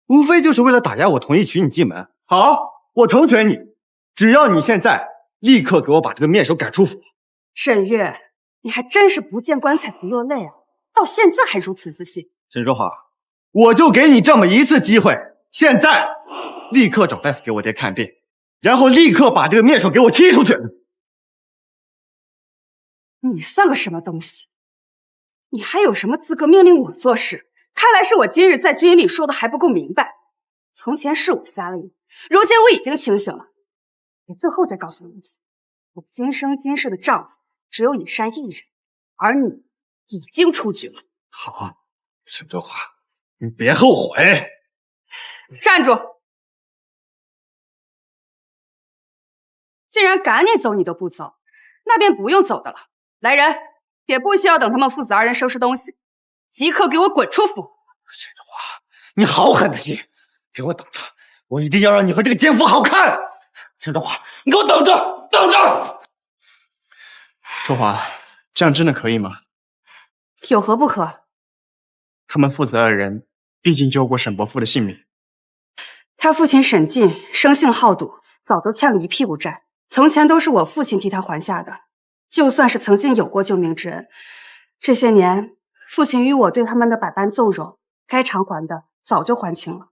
无非就是为了打压我同意娶你进门。好，我成全你，只要你现在立刻给我把这个面首赶出府。沈月，你还真是不见棺材不落泪啊！到现在还如此自信。沈卓华，我就给你这么一次机会，现在立刻找大夫给我爹看病，然后立刻把这个面首给我踢出去。你算个什么东西？你还有什么资格命令我做事？看来是我今日在军营里说的还不够明白。从前是我瞎了眼，如今我已经清醒了。我最后再告诉你一次，我今生今世的丈夫只有尹山一人，而你已经出局了。好，沈周华，你别后悔。站住！既然赶你走你都不走，那便不用走的了。来人，也不需要等他们父子二人收拾东西，即刻给我滚出府！沈周华，你好狠的心！给我等着，我一定要让你和这个奸夫好看！沈周华，你给我等着，等着！周华，这样真的可以吗？有何不可？他们父子二人毕竟救过沈伯父的性命。他父亲沈进生性好赌，早就欠了一屁股债，从前都是我父亲替他还下的。就算是曾经有过救命之恩，这些年父亲与我对他们的百般纵容，该偿还的早就还清了。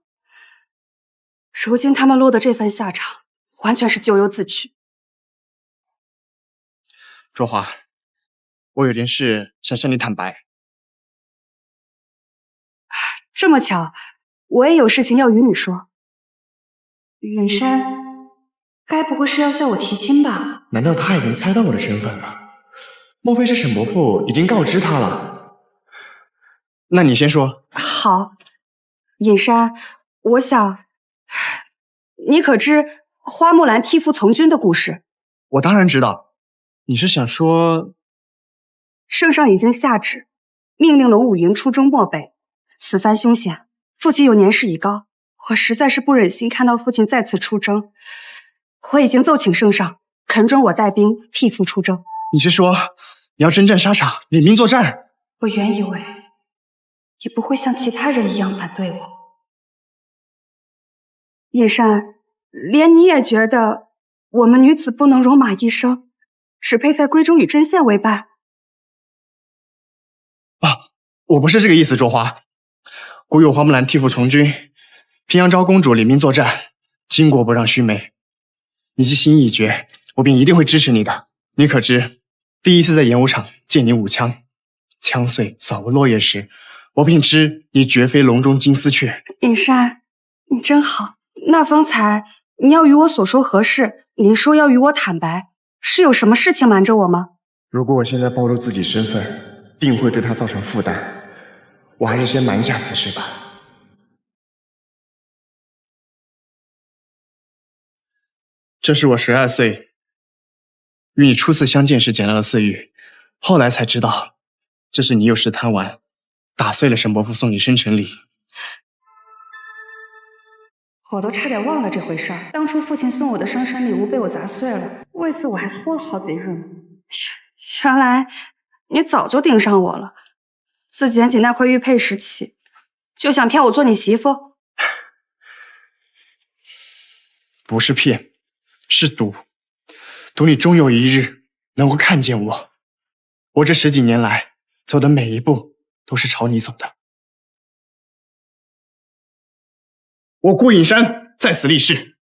如今他们落得这份下场，完全是咎由自取。周华，我有件事想向你坦白。这么巧，我也有事情要与你说。允山，该不会是要向我提亲吧？难道他已经猜到我的身份了？莫非是沈伯父已经告知他了？那你先说。好，尹山，我想，你可知花木兰替父从军的故事？我当然知道。你是想说，圣上已经下旨，命令龙武营出征漠北。此番凶险，父亲又年事已高，我实在是不忍心看到父亲再次出征。我已经奏请圣上，肯准我带兵替父出征。你是说你要征战沙场，领兵作战？我原以为你不会像其他人一样反对我。叶珊，连你也觉得我们女子不能戎马一生，只配在闺中与针线为伴？我不是这个意思，周华。古有花木兰替父从军，平阳昭公主领兵作战，巾帼不让须眉。你既心意已决，我便一定会支持你的。你可知，第一次在演武场见你舞枪，枪碎扫过落叶时，我便知你绝非笼中金丝雀。尹山，你真好。那方才你要与我所说何事？你说要与我坦白，是有什么事情瞒着我吗？如果我现在暴露自己身份，定会对他造成负担。我还是先瞒下此事吧。这是我12岁与你初次相见时捡到的碎玉，后来才知道，这是你有时贪玩，打碎了沈伯父送你生辰礼。我都差点忘了这回事儿。当初父亲送我的生辰礼物被我砸碎了，为此我还哭了好几日呢。原来你早就盯上我了。自捡起那块玉佩时起，就想骗我做你媳妇？不是骗，是赌。赌你终有一日能够看见我。我这10几年来走的每一步都是朝你走的。我顾隐山在此立誓，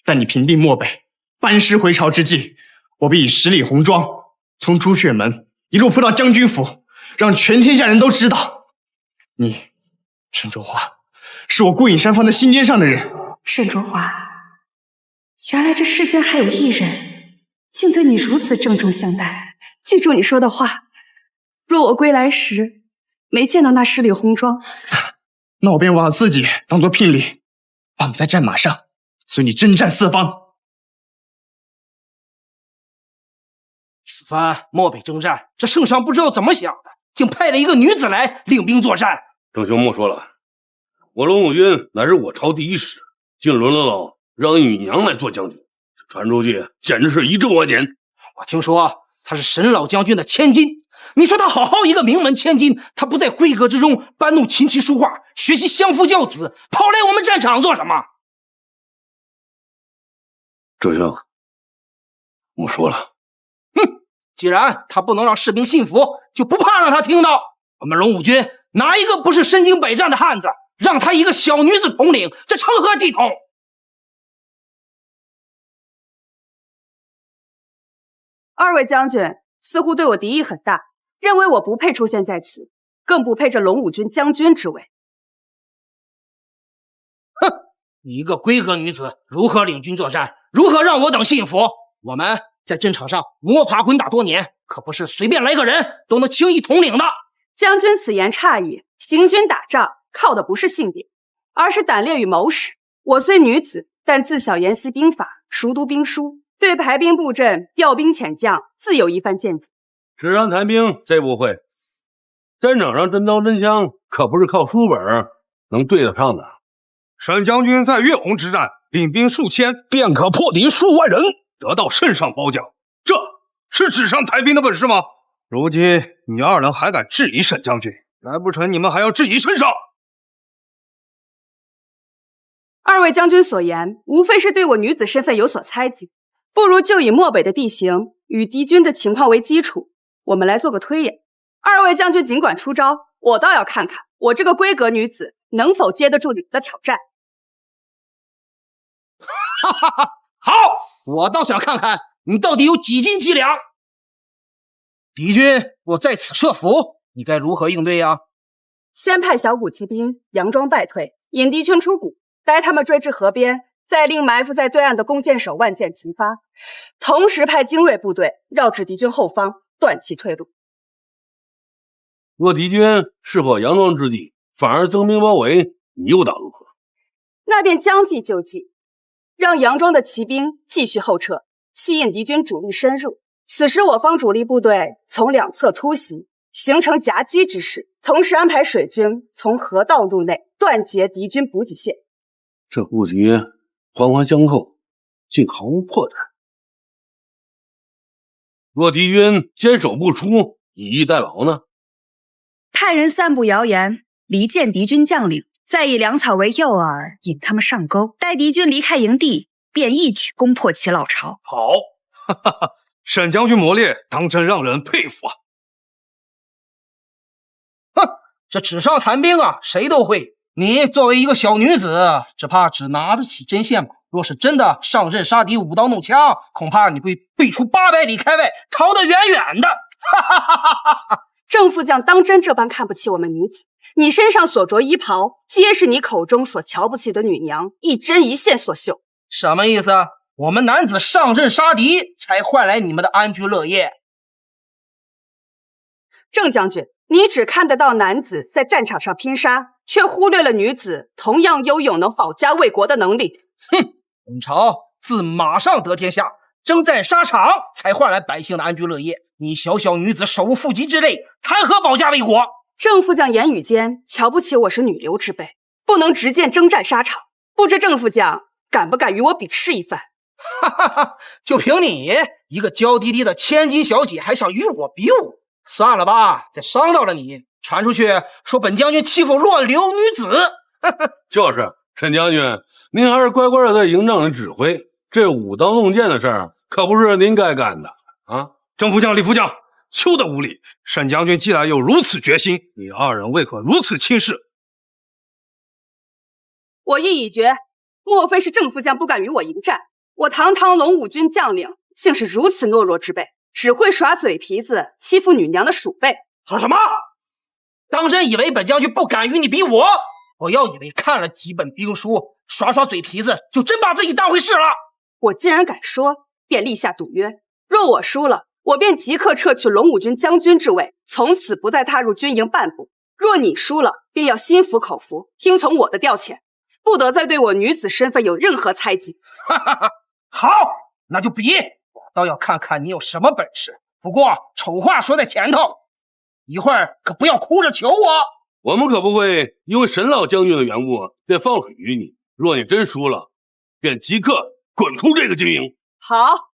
待你平定漠北，班师回朝之际，我必以10里红妆从朱雀门一路扑到将军府，让全天下人都知道，你沈卓华是我顾隐山放在心尖上的人。沈卓华，原来这世间还有一人竟对你如此郑重相待。记住你说的话，若我归来时没见到那10里红妆，那我便把自己当作聘礼，绑在战马上，随你征战四方。此番漠北征战，这圣上不知道怎么想的，竟派了一个女子来领兵作战。郑兄莫说了，我龙武军乃是我朝第一使，竟轮了让玉娘来做将军，这传出去简直是一震万年。我听说她是沈老将军的千金，你说她好好一个名门千金，她不在闺阁之中搬弄琴棋书画，学习相夫教子，跑来我们战场做什么？郑兄，莫说了。哼，既然她不能让士兵信服，就不怕让她听到。我们龙武军哪一个不是身经百战的汉子？让她一个小女子统领，这成何体统？二位将军，似乎对我敌意很大，认为我不配出现在此，更不配这龙武军将军之位。哼，一个闺阁女子如何领军作战，如何让我等信服？我们在战场上摸爬滚打多年，可不是随便来个人都能轻易统领的。将军此言差矣，行军打仗靠的不是性别，而是胆略与谋识。我虽女子，但自小研习兵法，熟读兵书，对排兵布阵、调兵遣将自有一番见解。纸上谈兵这不会，战场上真刀真枪可不是靠书本能对得上的。沈将军在月红之战领兵数千，便可破敌数万人，得到圣上褒奖，这是纸上谈兵的本事吗？如今你二人还敢质疑沈将军，难不成你们还要质疑圣上？二位将军所言，无非是对我女子身份有所猜忌，不如就以漠北的地形与敌军的情况为基础，我们来做个推演。二位将军尽管出招，我倒要看看我这个闺阁女子能否接得住你们的挑战。哈哈哈，好，我倒想看看你到底有几斤几两。敌军若在此设伏，你该如何应对呀？先派小股骑兵佯装败退，引敌军出谷，待他们追至河边，再令埋伏在对岸的弓箭手万箭齐发，同时派精锐部队绕至敌军后方，断其退路。若敌军识破佯装之计，反而增兵包围，你又当如何？那便将计就计，让佯装的骑兵继续后撤，吸引敌军主力深入。此时我方主力部队从两侧突袭，形成夹击之势，同时安排水军从河道入内，断截敌军补给线。这布局环环相扣，竟毫无破绽。若敌军坚守不出，以逸待劳呢？派人散布谣言，离间敌军将领，再以粮草为诱饵，引他们上钩，待敌军离开营地，便一举攻破其老巢。好，哈哈哈，沈将军谋略当真让人佩服啊！哼，这纸上谈兵啊，谁都会。你作为一个小女子，只怕只拿得起针线吧？若是真的上阵杀敌，舞刀弄枪，恐怕你会退出800里开外，逃得远远的。哈哈哈哈哈！郑副将当真这般看不起我们女子？你身上所着衣袍，皆是你口中所瞧不起的女娘一针一线所绣。什么意思？我们男子上阵杀敌，才换来你们的安居乐业。郑将军，你只看得到男子在战场上拼杀，却忽略了女子同样拥有能保家卫国的能力。哼，本朝自马上得天下，征战沙场才换来百姓的安居乐业。你小小女子手无缚鸡之力，谈何保家卫国？郑副将言语间瞧不起我是女流之辈，不能直见征战沙场。不知郑副将敢不敢与我比试一番？哈哈哈！就凭你一个娇滴滴的千金小姐，还想与我比武？算了吧，再伤到了你，传出去说本将军欺负乱流女子。就是，沈将军，您还是乖乖的在营帐里指挥，这舞刀弄剑的事儿可不是您该干的啊！郑副将、李副将，休得无礼！沈将军既然有如此决心，你二人为何如此轻视？我意已决，莫非是郑副将不敢与我迎战？我堂堂龙武军将领，竟是如此懦弱之辈，只会耍嘴皮子欺负女娘的鼠辈。说什么？当真以为本将军不敢与你比我？我要以为看了几本兵书，耍耍嘴皮子，就真把自己当回事了。我既然敢说，便立下赌约，若我输了，我便即刻撤去龙武军将军之位，从此不再踏入军营半步。若你输了，便要心服口服，听从我的调遣，不得再对我女子身份有任何猜忌。哈哈哈！好，那就比，我倒要看看你有什么本事。不过丑话说在前头，一会儿可不要哭着求我。我们可不会因为沈老将军的缘故便放水于你。若你真输了，便即刻滚出这个军营。好。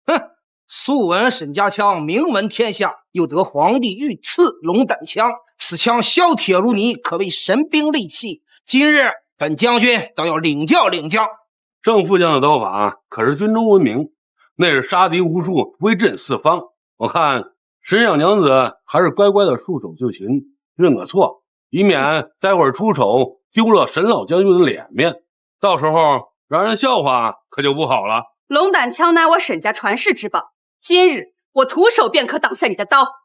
哼，素闻沈家枪名闻天下，又得皇帝御赐龙胆枪，此枪削铁如泥，可谓神兵利器。今日本将军倒要领教领教。郑副将的刀法可是军中闻名，那是杀敌无数，威震四方。我看沈小娘子还是乖乖的束手就擒，认个错，以免待会儿出丑丢了沈老将军的脸面，到时候让人笑话可就不好了。龙胆枪乃我沈家传世之宝，今日我徒手便可挡下你的刀。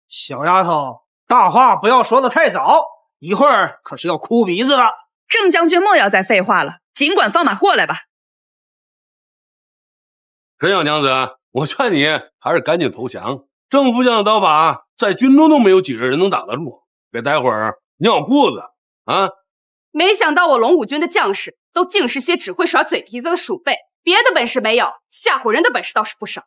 小丫头，大话不要说的太早，一会儿可是要哭鼻子的。郑将军莫要再废话了，尽管放马过来吧。沈小娘子，我劝你还是赶紧投降。郑副将的刀法，在军中都没有几个人能挡得住，别待会儿尿裤子啊！没想到我龙武军的将士都竟是些只会耍嘴皮子的鼠辈，别的本事没有，吓唬人的本事倒是不少。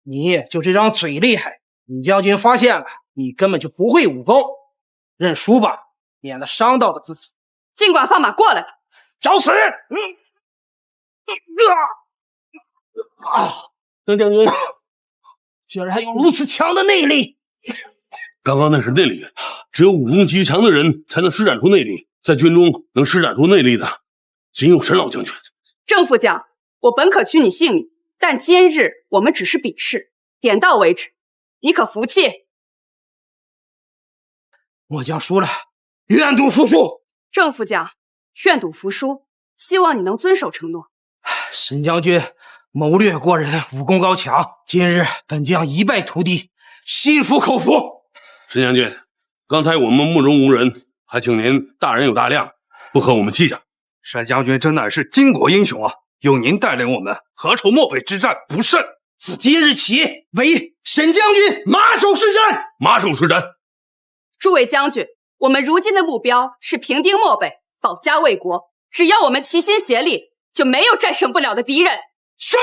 你就这张嘴厉害，尹将军发现了，你根本就不会武功，认输吧，免得伤到了自己。尽管放马过来吧，找死！郑将军竟然有如此强的内力！刚刚那是内力，只有武功极强的人才能施展出内力，在军中能施展出内力的，仅有沈老将军。郑副将，我本可取你性命，但今日我们只是比试，点到为止，你可服气？末将输了，愿赌服输。郑副将，愿赌服输，希望你能遵守承诺。沈将军谋略过人，武功高强，今日本将一败涂地，心服口服。沈将军，刚才我们目中无人，还请您大人有大量，不和我们计较。沈将军真乃是巾帼英雄啊！有您带领我们，何愁漠北之战不胜？自今日起，为沈将军马首是瞻。马首是瞻。诸位将军，我们如今的目标是平定漠北，保家卫国。只要我们齐心协力，就没有战胜不了的敌人。是。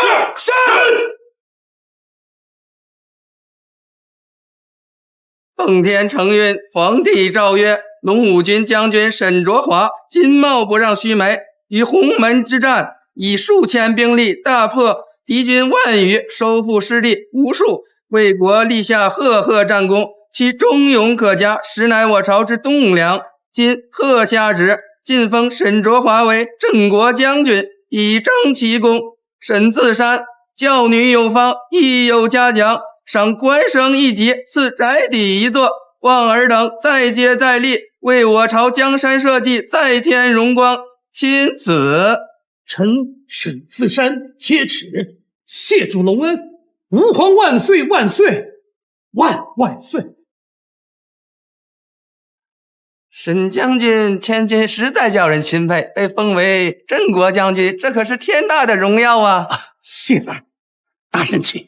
奉天承运，皇帝诏曰：龙武军将军沈卓华金茂不让须眉，于鸿门之战以数千兵力大破敌军万余，收复失地无数，为国立下赫赫战功，其忠勇可嘉，实乃我朝之栋梁。今贺下旨，晋封沈卓华为镇国将军，以彰其功。沈自山教女有方，亦有嘉奖，赏官升一级，赐宅邸一座。望尔等再接再厉，为我朝江山社稷再添荣光。钦此。臣沈自山切齿，谢主隆恩，吾皇万岁万岁万万岁！沈将军千金实在叫人钦佩，被封为镇国将军，这可是天大的荣耀啊！谢赞，大人请。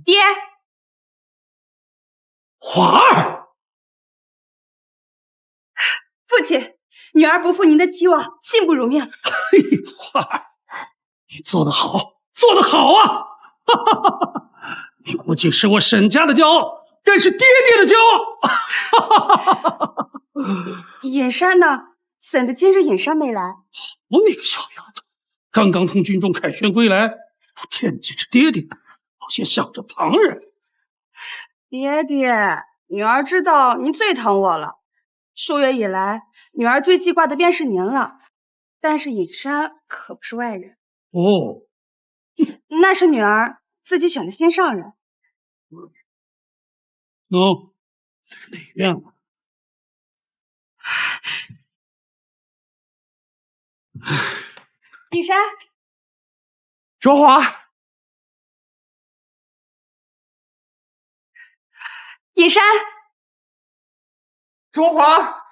爹，华儿，父亲，女儿不负您的期望，幸不辱命。嘿，华儿，你做得好，做得好啊！哈哈哈哈！你不仅是我沈家的骄傲，更是爹爹的骄傲。哈哈哈哈哈！尹山呢？怎的今日尹山没来？我那个小丫头，刚刚从军中凯旋归来，惦记着爹爹，好像想着旁人。爹爹，女儿知道您最疼我了。数月以来，女儿最记挂的便是您了。但是尹山可不是外人哦，那是女儿自己选的心上人。哦，在内院了。尹山，卓华，尹山，卓华。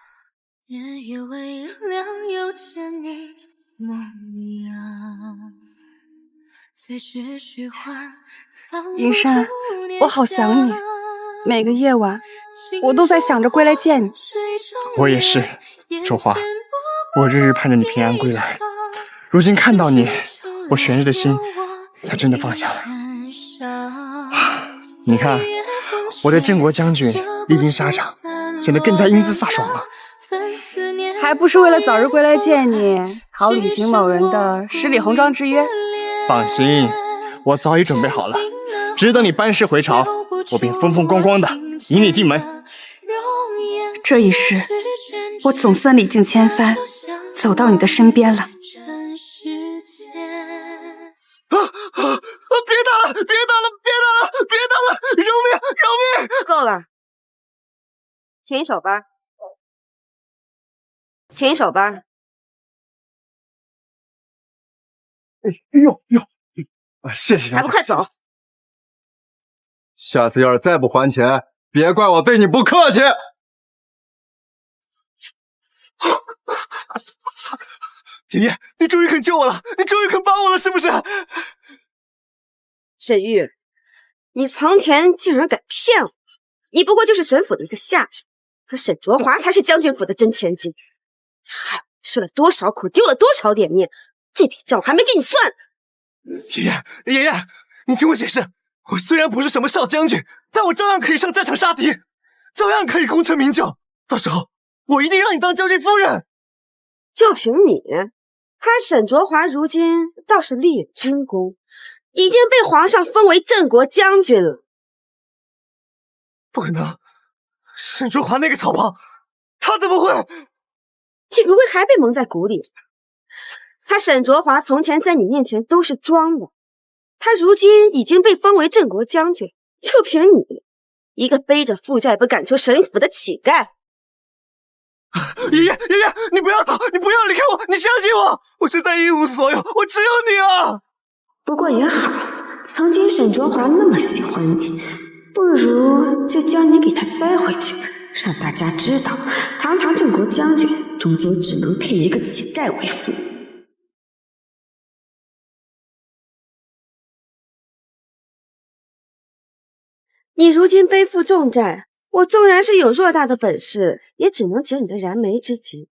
夜夜微凉，又见你模样。尹山，我好想你，每个夜晚我都在想着归来见你。我也是，卓华，我日日盼着你平安归来。如今看到你，我悬着的心才真的放下了。你看，我的镇国将军历经沙场，显得更加英姿飒爽了。还不是为了早日归来见你，好履行某人的十里红妆之约。放心，我早已准备好了，只等你班师回朝，我便风风光光的迎你进门。这一世，我总算历经千帆，走到你的身边了。别打了！别打了！别打了！别打了！饶命够了，停手吧，停手吧。哎呦，谢谢小姐，还不快走！下次要是再不还钱，别怪我对你不客气。爷爷，你终于肯救我了，你终于肯帮我了，是不是？沈玉，你从前竟然敢骗我！你不过就是沈府的一个下人，可沈卓华才是将军府的真千金。害我吃了多少苦，丢了多少脸面，这笔账我还没给你算。爷爷，你听我解释，我虽然不是什么少将军，但我照样可以上战场杀敌，照样可以功成名就。到时候我一定让你当将军夫人。就凭你，他沈卓华如今倒是立有军功，已经被皇上封为镇国将军了。不可能，沈卓华那个草包，他怎么会？你不会还被蒙在鼓里？他沈卓华从前在你面前都是装的，他如今已经被封为镇国将军，就凭你一个背着负债不敢出沈府的乞丐。爷爷，你不要走，你不要离开我，你相信我，我现在一无所有，我只有你啊！不过也好，曾经沈卓华那么喜欢你，不如就将你给他塞回去，让大家知道，堂堂镇国将军终究只能配一个乞丐为妇。你如今背负重债，我纵然是有偌大的本事，也只能解你的燃眉之急。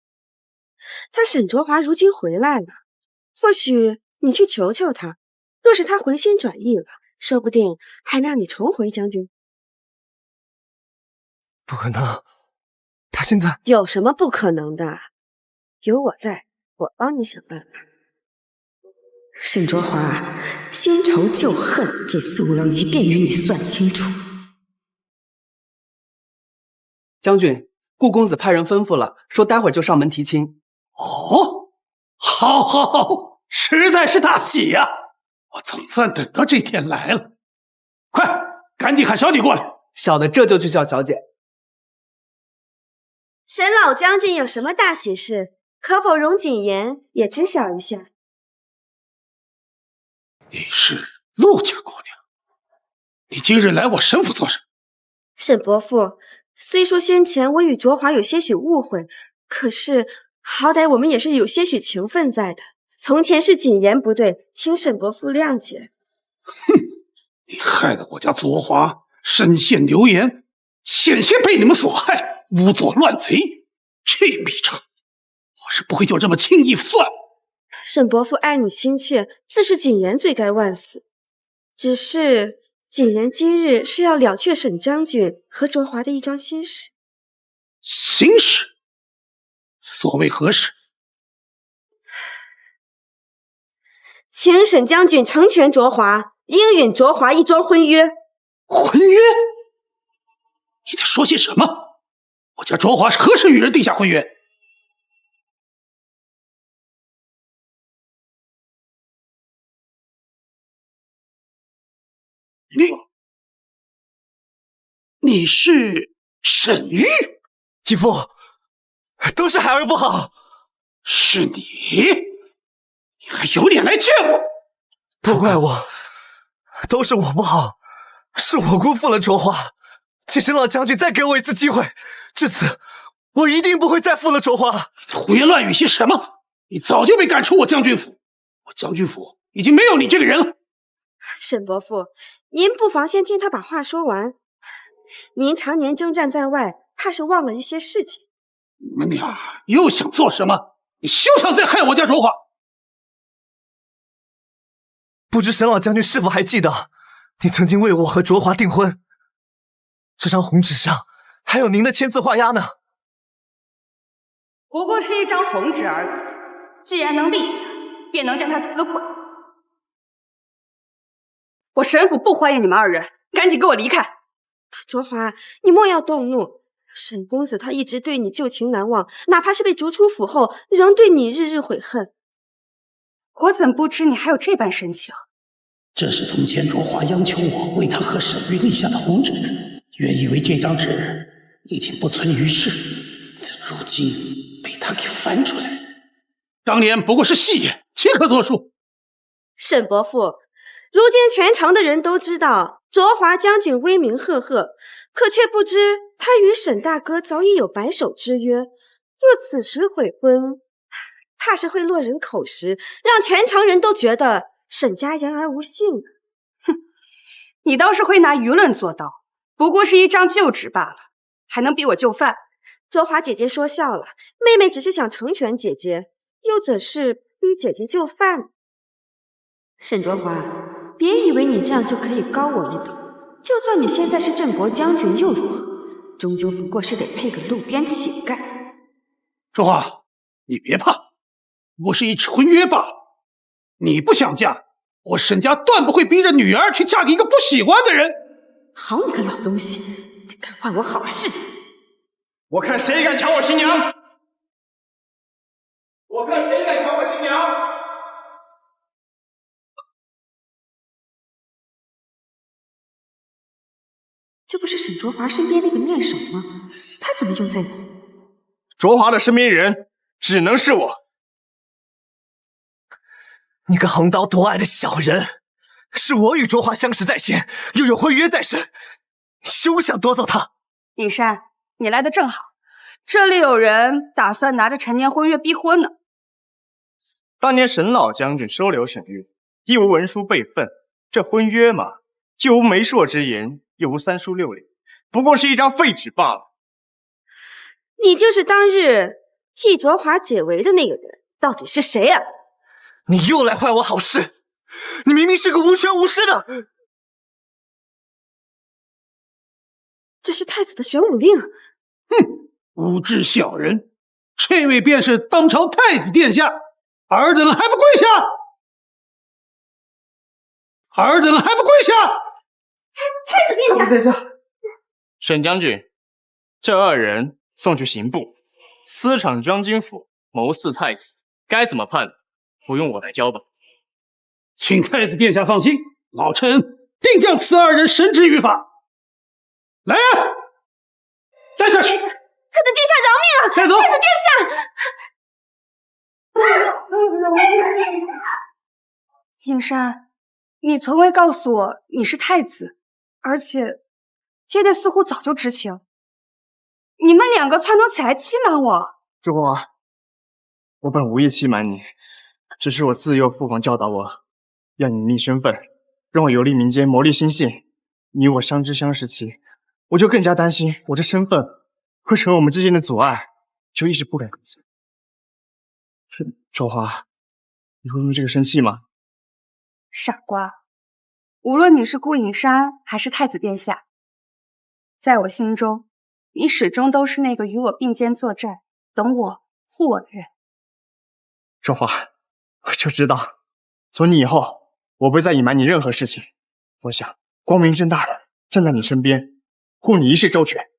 他沈卓华如今回来了，或许你去求求他，若是他回心转意了，说不定还让你重回将军。不可能，他现在有什么不可能的？有我在，我帮你想办法。沈卓华，新仇旧恨，这次我要一遍与你算清楚。将军，顾公子派人吩咐了，说待会儿就上门提亲。哦，好，实在是大喜呀！我总算等到这天来了。快，赶紧喊小姐过来。小的这就去叫小姐。沈老将军有什么大喜事，可否容谨言也知晓一下？你是陆家姑娘，你今日来我沈府做什么？沈伯父，虽说先前我与卓华有些许误会，可是好歹我们也是有些许情分在的。从前是谨言不对，请沈伯父谅解。哼，你害得我家卓华身陷流言，险些被你们所害，诬作乱贼，这笔账我是不会就这么轻易算。沈伯父爱女心切，自是谨言罪该万死。只是谨言今日是要了却沈将军和卓华的一桩心事。心事？所谓何事？请沈将军成全卓华，应允卓华一桩婚约。婚约？你在说些什么？我家卓华何时与人定下婚约？你是沈玉？义父，都是孩儿不好。是你？你还有脸来见我？都怪我，都是我不好，是我辜负了卓华。请沈老将军再给我一次机会，至此我一定不会再负了卓华。你在胡言乱语些什么？你早就被赶出我将军府，我将军府已经没有你这个人了。沈伯父，您不妨先听他把话说完。您常年征战在外，怕是忘了一些事情。你们俩又想做什么？你休想再害我家卓华！不知沈老将军是否还记得，你曾经为我和卓华订婚？这张红纸上还有您的签字画押呢。不过是一张红纸而已，既然能立下，便能将它撕毁。我沈府不欢迎你们二人，赶紧给我离开！卓华，你莫要动怒。沈公子他一直对你旧情难忘，哪怕是被逐出府后，仍对你日日悔恨。我怎不知你还有这般深情？这是从前卓华央求我为他和沈玉立下的红纸，原以为这张纸已经不存于世，怎如今被他给翻出来？当年不过是戏言，岂可作数？沈伯父，如今全城的人都知道卓华将军威名赫赫，可却不知他与沈大哥早已有白首之约。若此时悔婚，怕是会落人口实，让全城人都觉得沈家言而无信。哼，你倒是会拿舆论做刀，不过是一张旧纸罢了，还能逼我就范？卓华姐姐说笑了，妹妹只是想成全姐姐，又怎是逼姐姐就范？沈卓华，别以为你这样就可以高我一等。就算你现在是镇国将军又如何？终究不过是得配个路边乞丐。卓华，你别怕，不是一纸婚约罢了。你不想嫁，我沈家断不会逼着女儿去嫁给一个不喜欢的人。好你个老东西，竟敢坏我好事！我看谁敢抢我新娘！我看谁敢抢我新娘！这不是沈卓华身边那个面首吗？他怎么又在此？卓华的身边人只能是我。你个横刀夺爱的小人！是我与卓华相识在先，又有婚约在身，你休想夺走他！尹山，你来的正好，这里有人打算拿着陈年婚约逼婚呢。当年沈老将军收留沈玉，亦无文书备份，这婚约嘛，既无媒妁之言，又无三书六礼，不过是一张废纸罢了。你就是当日替卓华解围的那个人，到底是谁啊？你又来坏我好事！你明明是个无权无势的。这是太子的玄武令。哼，无知小人，这位便是当朝太子殿下，尔等还不跪下！尔等还不跪下！太子殿下，沈将军，这二人送去刑部，私闯将军府，谋刺太子，该怎么判？不用我来教吧。请太子殿下放心，老臣定将此二人绳之于法。来人，带下去！太子殿下饶命啊！带走！太子殿下！尹山，你从未告诉我你是太子，而且爹爹似乎早就知情。你们两个串通起来欺瞒我。主公，我本无意欺瞒你，只是我自幼父皇教导我，要隐匿身份，让我游历民间，谋立心性。你我相知相识期，我就更加担心我这身份会成为我们之间的阻碍，就一直不敢告诉你。周华，你会因为这个生气吗？傻瓜，无论你是顾影山还是太子殿下，在我心中，你始终都是那个与我并肩作战、懂我、护我的人。周华，我就知道，从你以后，我不会再隐瞒你任何事情。我想光明正大的站在你身边，护你一世周全。